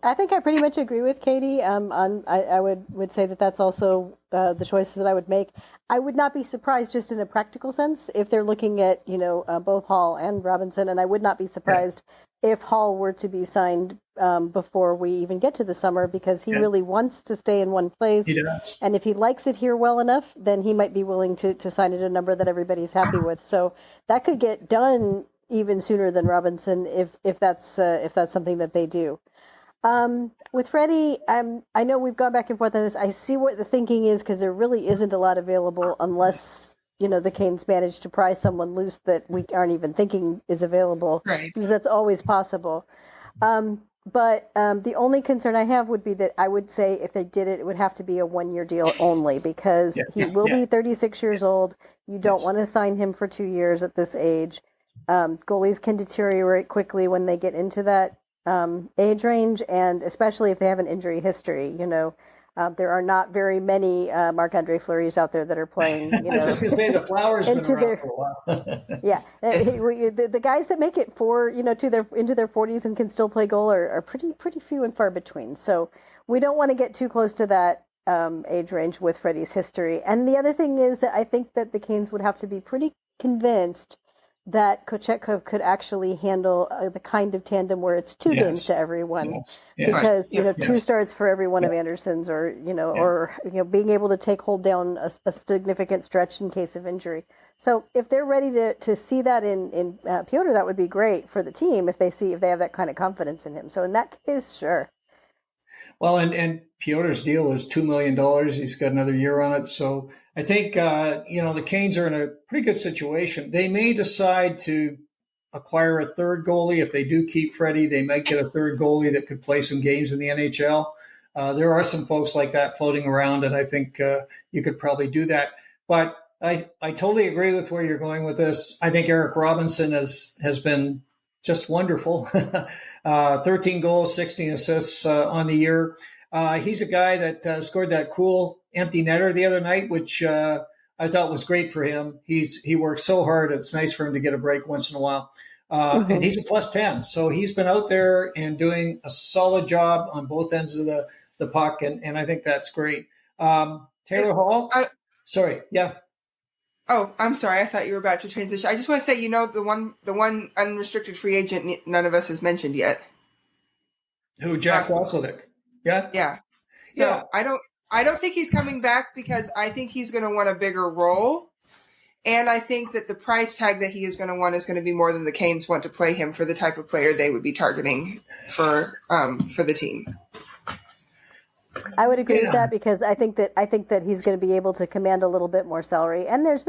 I think I pretty much agree with Katie. I would say that that's also the choices that I would make. I would not be surprised, just in a practical sense, if they're looking at both Hall and Robinson, and I would not be surprised if Hall were to be signed before we even get to the summer, because he really wants to stay in one place. He does. And if he likes it here well enough, then he might be willing to sign at a number that everybody's happy with. So that could get done even sooner than Robinson if that's something that they do. With Freddie, I know we've gone back and forth on this. I see what the thinking is, because there really isn't a lot available unless the Canes manage to pry someone loose that we aren't even thinking is available. Right. Because that's always possible. But the only concern I have would be that I would say if they did it, it would have to be a 1-year deal only, because he will be 36 years old. You don't want to sign him for 2 years at this age. Goalies can deteriorate quickly when they get into that age range, and especially if they have an injury history. There are not very many Marc-Andre Fleury's out there that are playing. I was just going to say the Flowers been around for a while. The guys that make it into their 40s and can still play goal are pretty few and far between. So we don't want to get too close to that age range with Freddie's history. And the other thing is that I think that the Canes would have to be pretty convinced that Kochetkov could actually handle the kind of tandem where it's 2 games to everyone, because 2 starts for every one of Anderson's, or being able to hold down a significant stretch in case of injury. So if they're ready to see that in Piotr, that would be great for the team if they have that kind of confidence in him. So in that case, sure. Well, and Piotr's deal is $2 million. He's got another year on it. So I think, the Canes are in a pretty good situation. They may decide to acquire a third goalie. If they do keep Freddie, they might get a third goalie that could play some games in the NHL. There are some folks like that floating around, and I think you could probably do that. But I totally agree with where you're going with this. I think Eric Robinson has been just wonderful. 13 goals, 16 assists on the year. He's a guy that scored that cool empty netter the other night, which I thought was great for him. He works so hard. It's nice for him to get a break once in a while. And he's a +10. So he's been out there and doing a solid job on both ends of the puck, and I think that's great. Taylor Hall? Sorry, yeah. Oh, I'm sorry. I thought you were about to transition. I just want to say, the one unrestricted free agent none of us has mentioned yet. Who? Jack Wasilek. Yeah. Yeah. So I don't think he's coming back, because I think he's going to want a bigger role, and I think that the price tag that he is going to want is going to be more than the Canes want to play him for the type of player they would be targeting for the team. I would agree with that, because I think that he's going to be able to command a little bit more salary, and there's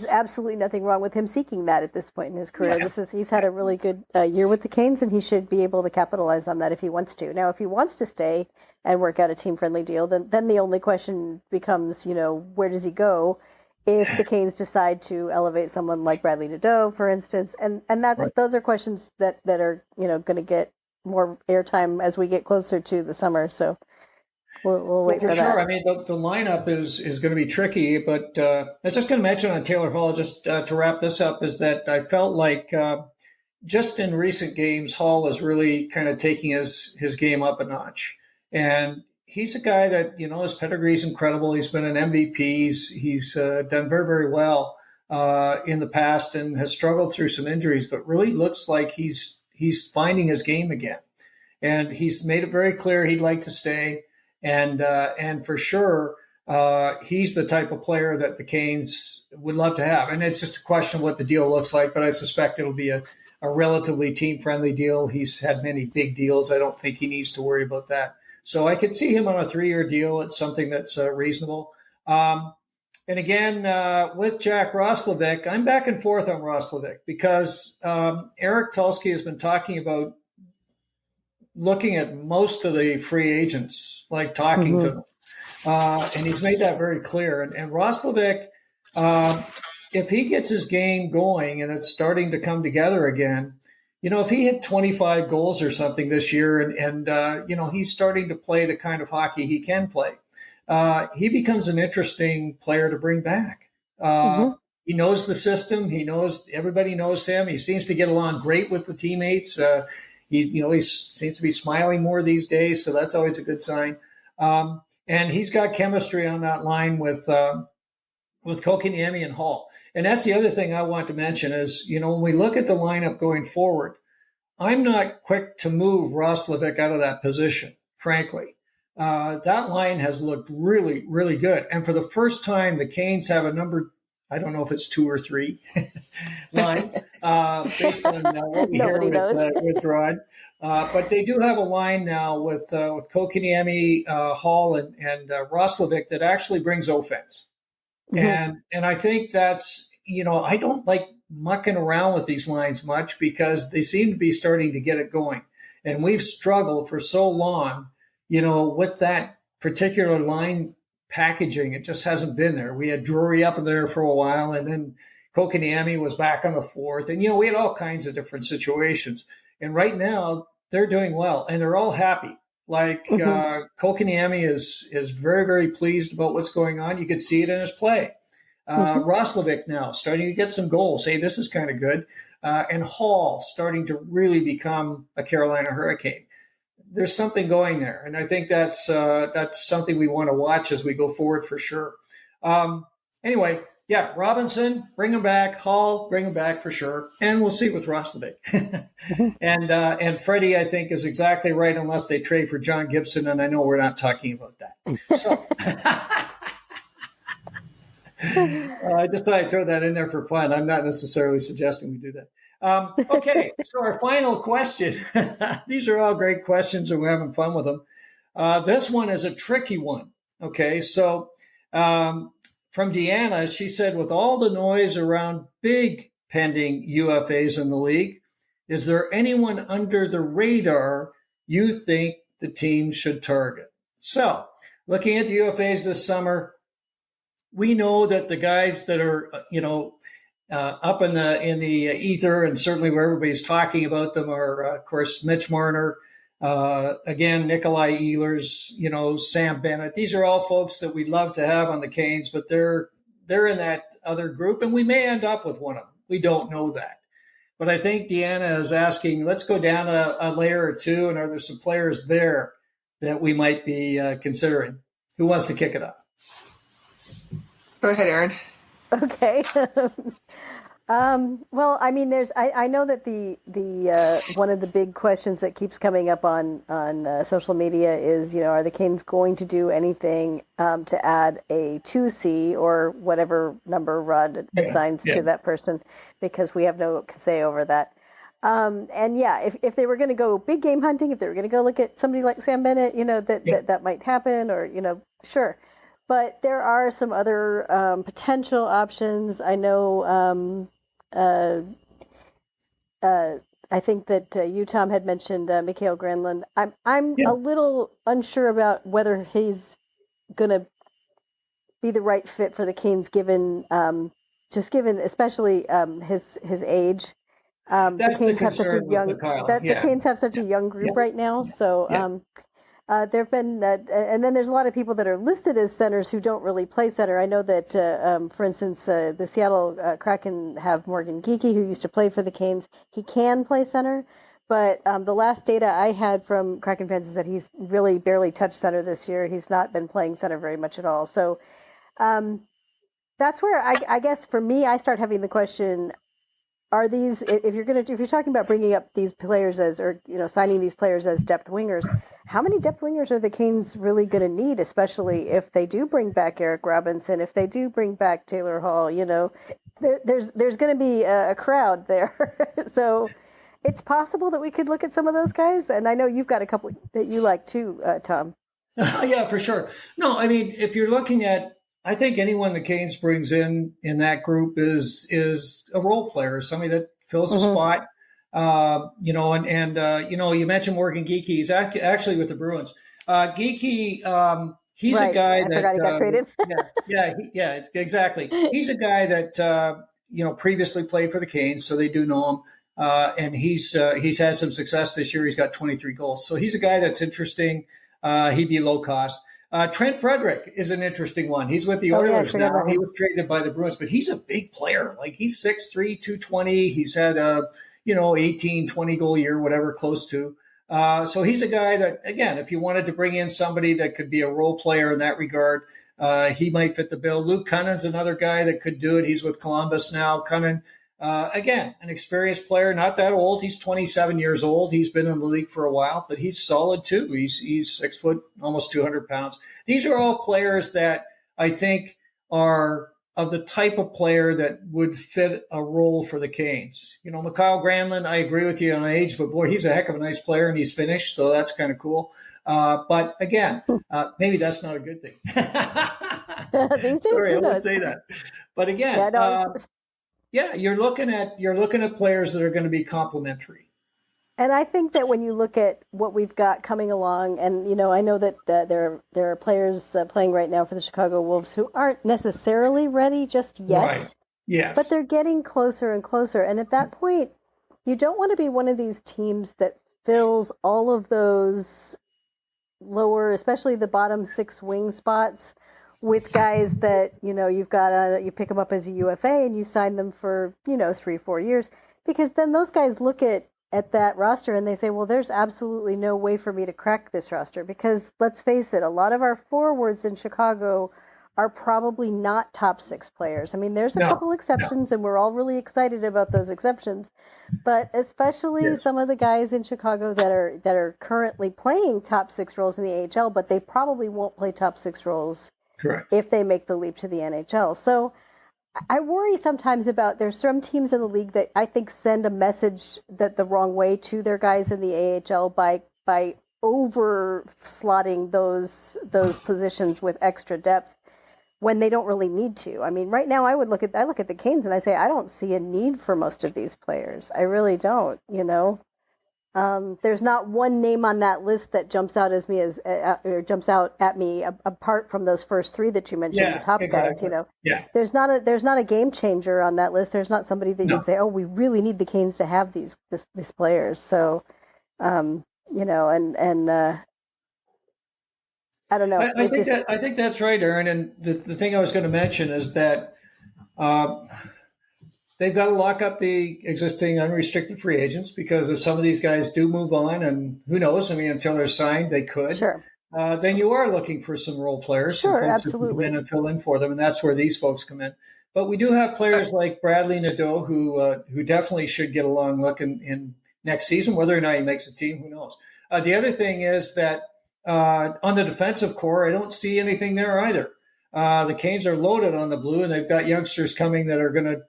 absolutely nothing wrong with him seeking that at this point in his career. Yeah. He's had a really good year with the Canes, and he should be able to capitalize on that if he wants to. Now, if he wants to stay and work out a team-friendly deal, then the only question becomes, where does he go if the Canes decide to elevate someone like Bradley Nadeau, for instance, and those are questions that are going to get more airtime as we get closer to the summer. So we'll wait for that. Sure. I mean, the lineup is going to be tricky, but I was just going to mention on Taylor Hall, just to wrap this up, is that I felt like just in recent games, Hall is really kind of taking his game up a notch. And he's a guy that, his pedigree is incredible. He's been an MVP. He's done very, very well in the past and has struggled through some injuries, but really looks like he's finding his game again. And he's made it very clear he'd like to stay. And for sure, he's the type of player that the Canes would love to have. And it's just a question of what the deal looks like, but I suspect it'll be a a relatively team-friendly deal. He's had many big deals. I don't think he needs to worry about that. So I could see him on a 3-year deal. It's something that's reasonable. And again, with Jack Roslovic, I'm back and forth on Roslovic because Eric Tulsky has been talking about looking at most of the free agents, like talking to them. And he's made that very clear. And Roslovic, if he gets his game going and it's starting to come together again, if he hit 25 goals or something this year and he's starting to play the kind of hockey he can play, he becomes an interesting player to bring back. He knows the system. Everybody knows him. He seems to get along great with the teammates. He seems to be smiling more these days, so that's always a good sign. And he's got chemistry on that line with Kotkaniemi and Hall. And that's the other thing I want to mention is, when we look at the lineup going forward, I'm not quick to move Roslovic out of that position, frankly. That line has looked really, really good. And for the first time, the Canes have a number, I don't know if it's 2 or 3 line, based on what we hear with Rod. But they do have a line now with Kotkaniemi, Hall, and Roslovic that actually brings offense. And I think that's, I don't like mucking around with these lines much because they seem to be starting to get it going. And we've struggled for so long, with that particular line packaging. It just hasn't been there. We had Drury up in there for a while, and then Kotkaniemi was back on the fourth. And, we had all kinds of different situations. And right now, they're doing well, and they're all happy. Like Kotkaniemi is very, very pleased about what's going on. You could see it in his play. Roslovic now starting to get some goals. Hey, this is kind of good. And Hall starting to really become a Carolina Hurricane. There's something going there, and I think that's something we want to watch as we go forward for sure. Anyway, yeah, Robinson, bring him back. Hall, bring him back for sure, and we'll see with Roslovic. And Freddie, I think, is exactly right, unless they trade for John Gibson, and I know we're not talking about that. So I just thought I'd throw that in there for fun. I'm not necessarily suggesting we do that. Okay, so our final question. These are all great questions, and we're having fun with them. This one is a tricky one. Okay, so from Deanna, she said, with all the noise around big pending UFAs in the league, is there anyone under the radar you think the team should target? So, looking at the UFAs this summer, we know that the guys that are, up in the ether, and certainly where everybody's talking about them are, of course, Mitch Marner, again, Nikolai Ehlers, Sam Bennett. These are all folks that we'd love to have on the Canes, but they're in that other group, and we may end up with one of them. We don't know that. But I think Deanna is asking, let's go down a layer or two, and are there some players there that we might be considering? Who wants to kick it up? Go ahead, Aaron. Okay. Well, I mean, I know that the one of the big questions that keeps coming up on social media is, are the Canes going to do anything to add a 2C or whatever number Rod assigns to that person, because we have no say over that. And yeah, if they were going to go big game hunting, if they were going to go look at somebody like Sam Bennett, that might happen, or, sure. But there are some other potential options. I know. I think that you, Tom, had mentioned Mikael Granlund. I'm a little unsure about whether he's going to be the right fit for the Canes, given especially his age. That's the concern with Kyle. The Canes have such a young group right now, so. There have been, and then there's a lot of people that are listed as centers who don't really play center. I know that, for instance, the Seattle Kraken have Morgan Geekie, who used to play for the Canes. He can play center, but the last data I had from Kraken fans is that he's really barely touched center this year. He's not been playing center very much at all. So that's where I guess for me, I start having the question: are these, if you're talking about bringing up these players signing these players as depth wingers, how many depth wingers are the Canes really going to need, especially if they do bring back Eric Robinson, if they do bring back Taylor Hall? There's going to be a crowd there. So it's possible that we could look at some of those guys. And I know you've got a couple that you like too, Tom. Yeah, for sure. No, I mean, if you're looking at, I think anyone the Canes brings in that group is a role player, somebody that fills a spot. You mentioned Morgan Geekie. He's actually with the Bruins. Geekie, he's a guy that forgot he got traded. Exactly. He's a guy that previously played for the Canes, so they do know him. And he's had some success this year. He's got 23 goals, so he's a guy that's interesting. He'd be low cost. Trent Frederick is an interesting one. He's with the Oilers now. He was traded by the Bruins, but he's a big player. Like, he's 6'3", 220. He's had a 18, 20 goal year, whatever, close to. So he's a guy that, again, if you wanted to bring in somebody that could be a role player in that regard, he might fit the bill. Luke Cunnen's another guy that could do it. He's with Columbus now. Cunnen, again, an experienced player, not that old. He's 27 years old. He's been in the league for a while, but he's solid too. He's 6 foot, almost 200 pounds. These are all players that I think are of the type of player that would fit a role for the Canes. Mikhail Granlund, I agree with you on age, but boy, he's a heck of a nice player, and he's Finnish, so that's kind of cool. But again, maybe that's not a good thing. Sorry, I wouldn't say that. But again, you're looking at players that are going to be complementary. And I think that when you look at what we've got coming along, and I know that there are players playing right now for the Chicago Wolves who aren't necessarily ready just yet. Right. Yes. But they're getting closer and closer. And at that point, you don't want to be one of these teams that fills all of those lower, especially the bottom 6 wing spots, with guys that you pick them up as a UFA and you sign them for 3-4 years, because then those guys look at that roster and they say, well, there's absolutely no way for me to crack this roster, because let's face it, a lot of our forwards in Chicago are probably not top 6 players. I mean, there's a couple exceptions, and we're all really excited about those exceptions, but especially some of the guys in Chicago that are currently playing top 6 roles in the AHL, but they probably won't play top 6 roles. Correct. If they make the leap to the NHL. So I worry sometimes about, there's some teams in the league that I think send a message that the wrong way to their guys in the AHL by over slotting those positions with extra depth when they don't really need to. I mean, right now I look at the Canes and I say, I don't see a need for most of these players. I really don't, There's not one name on that list that jumps out at me apart from those first 3 that you mentioned, the top guys. There's not a game changer on that list. There's not somebody that you'd say, oh, we really need the Canes to have these players. So, and I don't know. I think that's right, Aaron. And the thing I was going to mention is that they've got to lock up the existing unrestricted free agents, because if some of these guys do move on, and who knows, I mean, until they're signed, they could. Sure. Then you are looking for some role players, sure, some folks absolutely, who come in and fill in for them, and that's where these folks come in. But we do have players like Bradley Nadeau who definitely should get a long look in next season. Whether or not he makes a team, who knows? The other thing is that on the defensive core, I don't see anything there either. The Canes are loaded on the blue, and they've got youngsters coming that are going to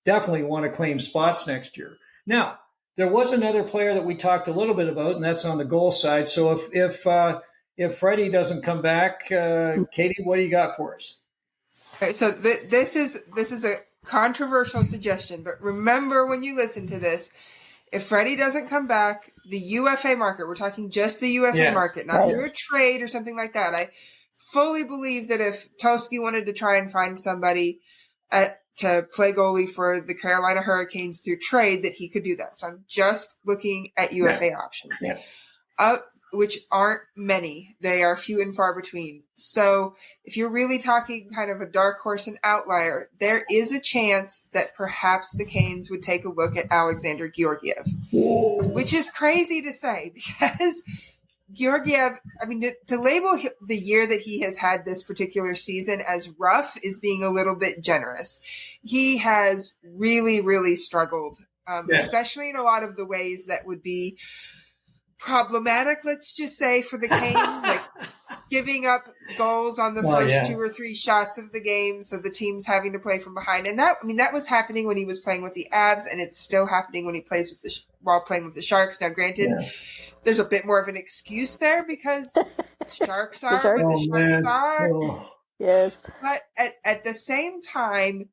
definitely want to claim spots next year. Now, there was another player that we talked a little bit about, and that's on the goal side. So if Freddie doesn't come back, Katie, what do you got for us? Okay, so this is a controversial suggestion, but remember when you listen to this, if Freddie doesn't come back, the UFA market, we're talking just the UFA market, not through a trade or something like that. I fully believe that if Toski wanted to try and find somebody to play goalie for the Carolina Hurricanes through trade, that he could do that. So I'm just looking at UFA options, which aren't many. They are few and far between. So if you're really talking kind of a dark horse and outlier, there is a chance that perhaps the Canes would take a look at Alexander Georgiev, which is crazy to say, because Georgiev, I mean, to label the year that he has had this particular season as rough is being a little bit generous. He has really, really struggled, especially in a lot of the ways that would be problematic, let's just say, for the Canes. Like, giving up goals on the first 2 or 3 shots of the game, so the team's having to play from behind. And that was happening when he was playing with the Avs, and it's still happening when he plays with while playing with the Sharks. Now, granted, there's a bit more of an excuse there because Sharks are what the Sharks are. Oh. Yes. But at the same time,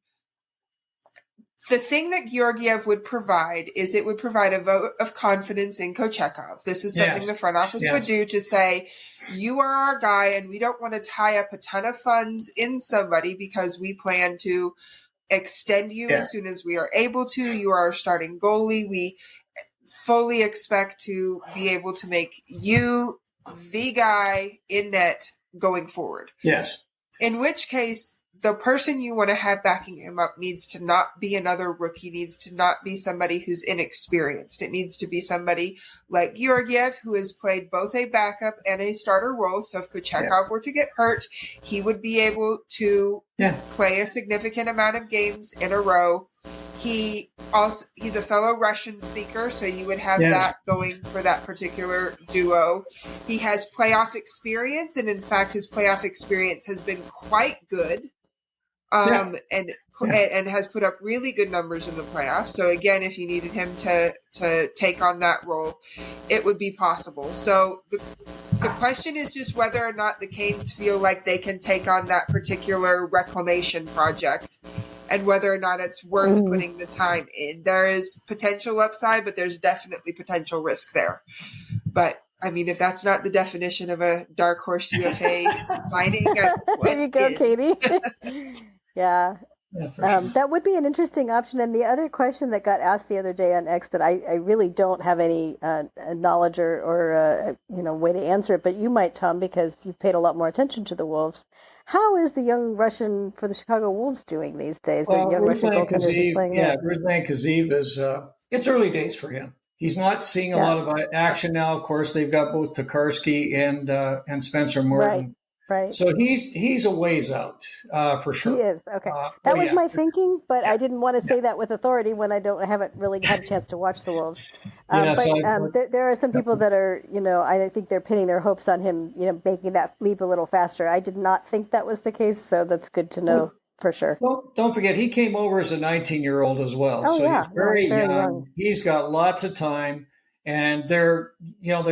the thing that Georgiev would provide is it would provide a vote of confidence in Kochetkov. This is something the front office would do to say, you are our guy, and we don't want to tie up a ton of funds in somebody because we plan to extend you as soon as we are able to. You are our starting goalie. We fully expect to be able to make you the guy in net going forward. Yes. In which case, the person you want to have backing him up needs to not be another rookie, needs to not be somebody who's inexperienced. It needs to be somebody like Georgiev, who has played both a backup and a starter role. So if Kochetkov were to get hurt, he would be able to play a significant amount of games in a row. He's a fellow Russian speaker, so you would have that going for that particular duo. He has playoff experience, and in fact, his playoff experience has been quite good. And has put up really good numbers in the playoffs. So again, if you needed him to take on that role, it would be possible. So the question is just whether or not the Canes feel like they can take on that particular reclamation project, and whether or not it's worth putting the time in. There is potential upside, but there's definitely potential risk there. But I mean, if that's not the definition of a dark horse UFA signing, there you go, Katie. Yeah, that would be an interesting option. And the other question that got asked the other day on X that I really don't have any knowledge or way to answer it, but you might, Tom, because you've paid a lot more attention to the Wolves. How is the young Russian for the Chicago Wolves doing these days? Well, Ruslan Kazeev is it's early days for him. He's not seeing a lot of action now. Of course, they've got both Tokarski and Spencer Morton. Right. So he's a ways out for sure. He is. Okay. That was my thinking, but I didn't want to say that with authority when I haven't really had a chance to watch the Wolves. There are some people that are, I think they're pinning their hopes on him, making that leap a little faster. I did not think that was the case, so that's good to know for sure. Well, don't forget, he came over as a 19-year-old as well. He's very young. He's got lots of time, and they're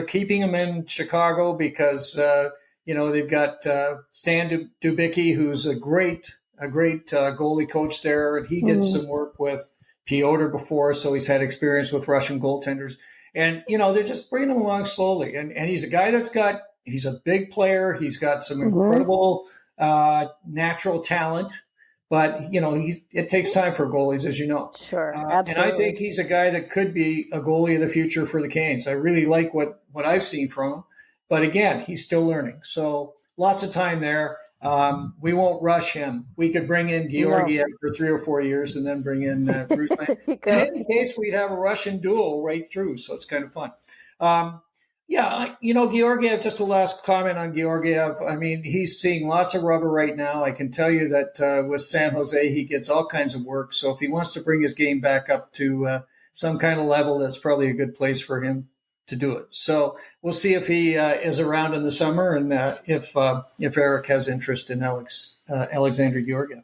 keeping him in Chicago because they've got Stan Dubicki, who's a great goalie coach there, and he did some work with Piotr before, so he's had experience with Russian goaltenders. And they're just bringing him along slowly. And he's a guy he's a big player. He's got some incredible natural talent, but it takes time for goalies, as you know. Sure, absolutely. And I think he's a guy that could be a goalie of the future for the Canes. I really like what I've seen from him. But again, he's still learning. So lots of time there. We won't rush him. We could bring in Georgiev for 3 or 4 years and then bring in Ruslan. In case we'd have a Russian duel right through. So it's kind of fun. Georgiev, just a last comment on Georgiev. I mean, he's seeing lots of rubber right now. I can tell you that with San Jose, he gets all kinds of work. So if he wants to bring his game back up to some kind of level, that's probably a good place for him to do it. So we'll see if he is around in the summer and if Eric has interest in Alexander Georgiev.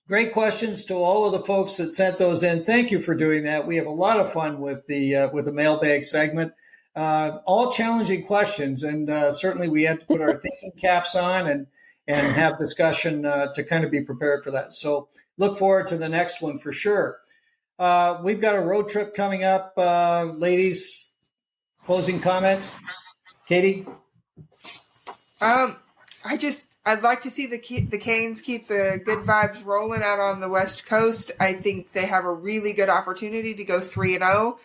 Great questions to all of the folks that sent those in. Thank you for doing that. We have a lot of fun with the mailbag segment. All challenging questions, and certainly we had to put our thinking caps on and have discussion to kind of be prepared for that. So look forward to the next one for sure. We've got a road trip coming up. Ladies, closing comments? Katie? I'd like to see the Canes keep the good vibes rolling out on the West Coast. I think they have a really good opportunity to go 3-0.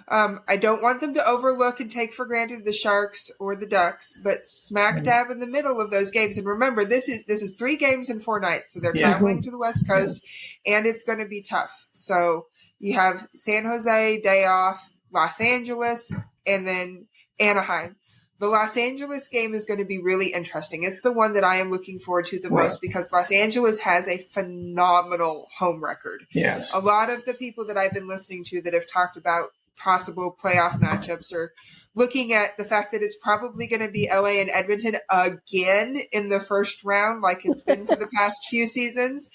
I don't want them to overlook and take for granted the Sharks or the Ducks, but smack dab in the middle of those games. And remember, this is 3 games in 4 nights, so they're traveling to the West Coast, and it's going to be tough. So you have San Jose, day off, Los Angeles, and then Anaheim. The Los Angeles game is going to be really interesting. It's the one that I am looking forward to the most because Los Angeles has a phenomenal home record. Yes. A lot of the people that I've been listening to that have talked about possible playoff matchups, or looking at the fact that it's probably going to be LA and Edmonton again in the first round, like it's been for the past few seasons.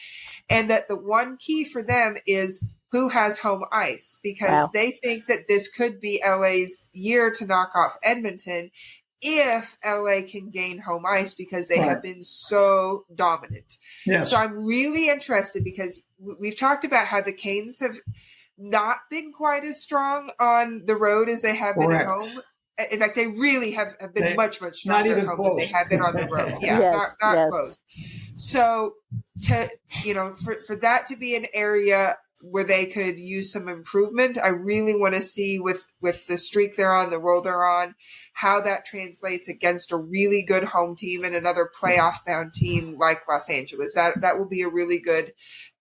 And that the one key for them is who has home ice, because they think that this could be LA's year to knock off Edmonton if LA can gain home ice, because they have been so dominant. Yes. So I'm really interested, because we've talked about how the Canes have not been quite as strong on the road as they have been at home. In fact, they really have been much stronger at home than they have been on the road. Yeah, not close. So for that to be an area where they could use some improvement, I really want to see with the streak they're on, the roll they're on, how that translates against a really good home team and another playoff bound team like Los Angeles. That will be a really good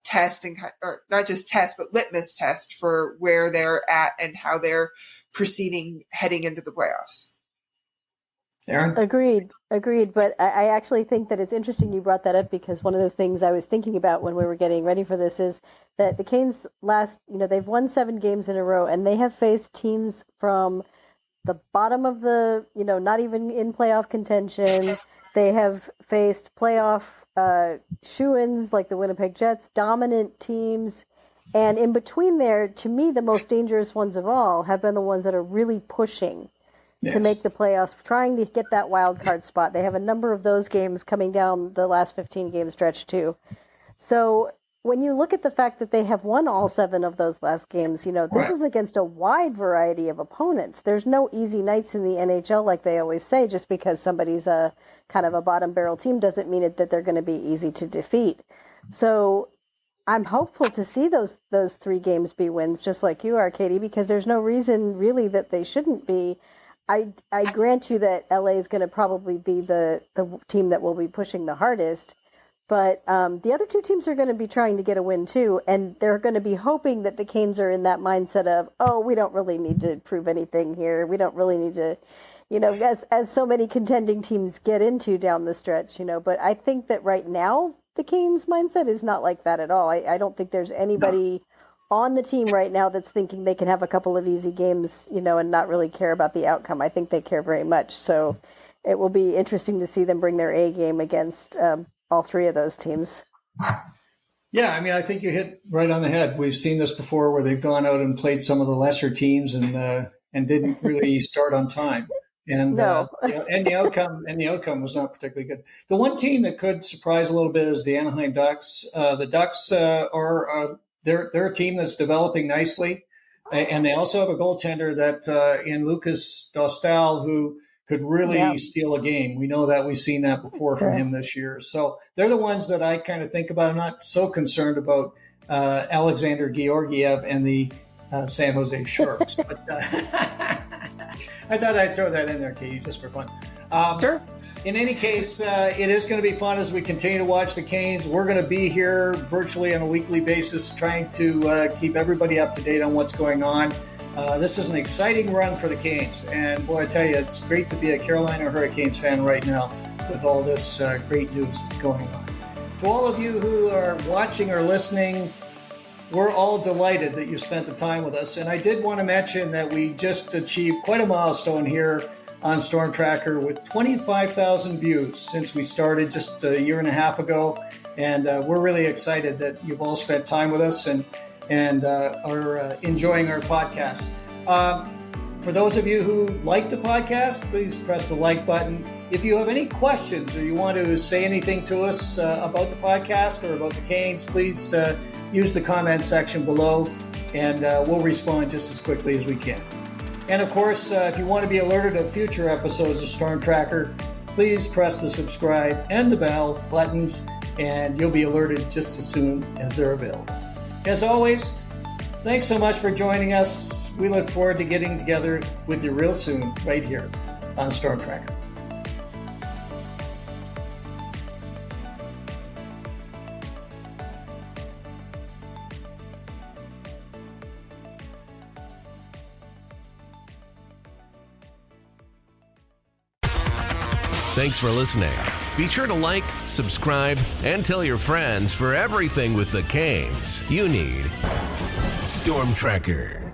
test, or not just test, but litmus test for where they're at and how they're proceeding heading into the playoffs. Aaron? Agreed. But I actually think that it's interesting you brought that up, because one of the things I was thinking about when we were getting ready for this is that the Canes they've won 7 games in a row, and they have faced teams from the bottom of the, not even in playoff contention. They have faced playoff shoo-ins like the Winnipeg Jets, dominant teams. And in between there, to me, the most dangerous ones of all have been the ones that are really pushing to make the playoffs, trying to get that wild card spot. They have a number of those games coming down the last 15 game stretch too. So when you look at the fact that they have won all 7 of those last games, this is against a wide variety of opponents. There's no easy nights in the NHL, like they always say. Just because somebody's a kind of a bottom barrel team doesn't mean that they're going to be easy to defeat. So I'm hopeful to see those 3 games be wins, just like you are, Katie, because there's no reason really that they shouldn't be. I grant you that LA is going to probably be the team that will be pushing the hardest, but the other 2 teams are going to be trying to get a win too, and they're going to be hoping that the Canes are in that mindset of, we don't really need to prove anything here. We don't really need to, as so many contending teams get into down the stretch, but I think that right now the Canes mindset is not like that at all. I don't think there's anybody on the team right now that's thinking they can have a couple of easy games, and not really care about the outcome. I think they care very much. So it will be interesting to see them bring their A game against all 3 of those teams. Yeah, I think you hit right on the head. We've seen this before, where they've gone out and played some of the lesser teams and didn't really start on time. And and the outcome was not particularly good. The one team that could surprise a little bit is the Anaheim Ducks. The Ducks are they're a team that's developing nicely, and they also have a goaltender that in Lucas Dostal, who could really steal a game. We know that. We've seen that before from him this year. So they're the ones that I kind of think about. I'm not so concerned about Alexander Georgiev and the San Jose Sharks, but I thought I'd throw that in there, Katie, just for fun. Sure. In any case, it is going to be fun as we continue to watch the Canes. We're going to be here virtually on a weekly basis trying to keep everybody up to date on what's going on. This is an exciting run for the Canes. And boy, I tell you, it's great to be a Carolina Hurricanes fan right now with all this great news that's going on. To all of you who are watching or listening, we're all delighted that you spent the time with us. And I did want to mention that we just achieved quite a milestone here on Storm Tracker with 25,000 views since we started just a year and a half ago. And we're really excited that you've all spent time with us and are enjoying our podcast. For those of you who like the podcast, please press the like button. If you have any questions or you want to say anything to us about the podcast or about the Canes, please use the comment section below, and we'll respond just as quickly as we can. And of course, if you want to be alerted of future episodes of Storm Tracker, please press the subscribe and the bell buttons, and you'll be alerted just as soon as they're available. As always, thanks so much for joining us. We look forward to getting together with you real soon right here on Storm Tracker. Thanks for listening. Be sure to like, subscribe, and tell your friends for everything with the Canes you need. Storm Tracker.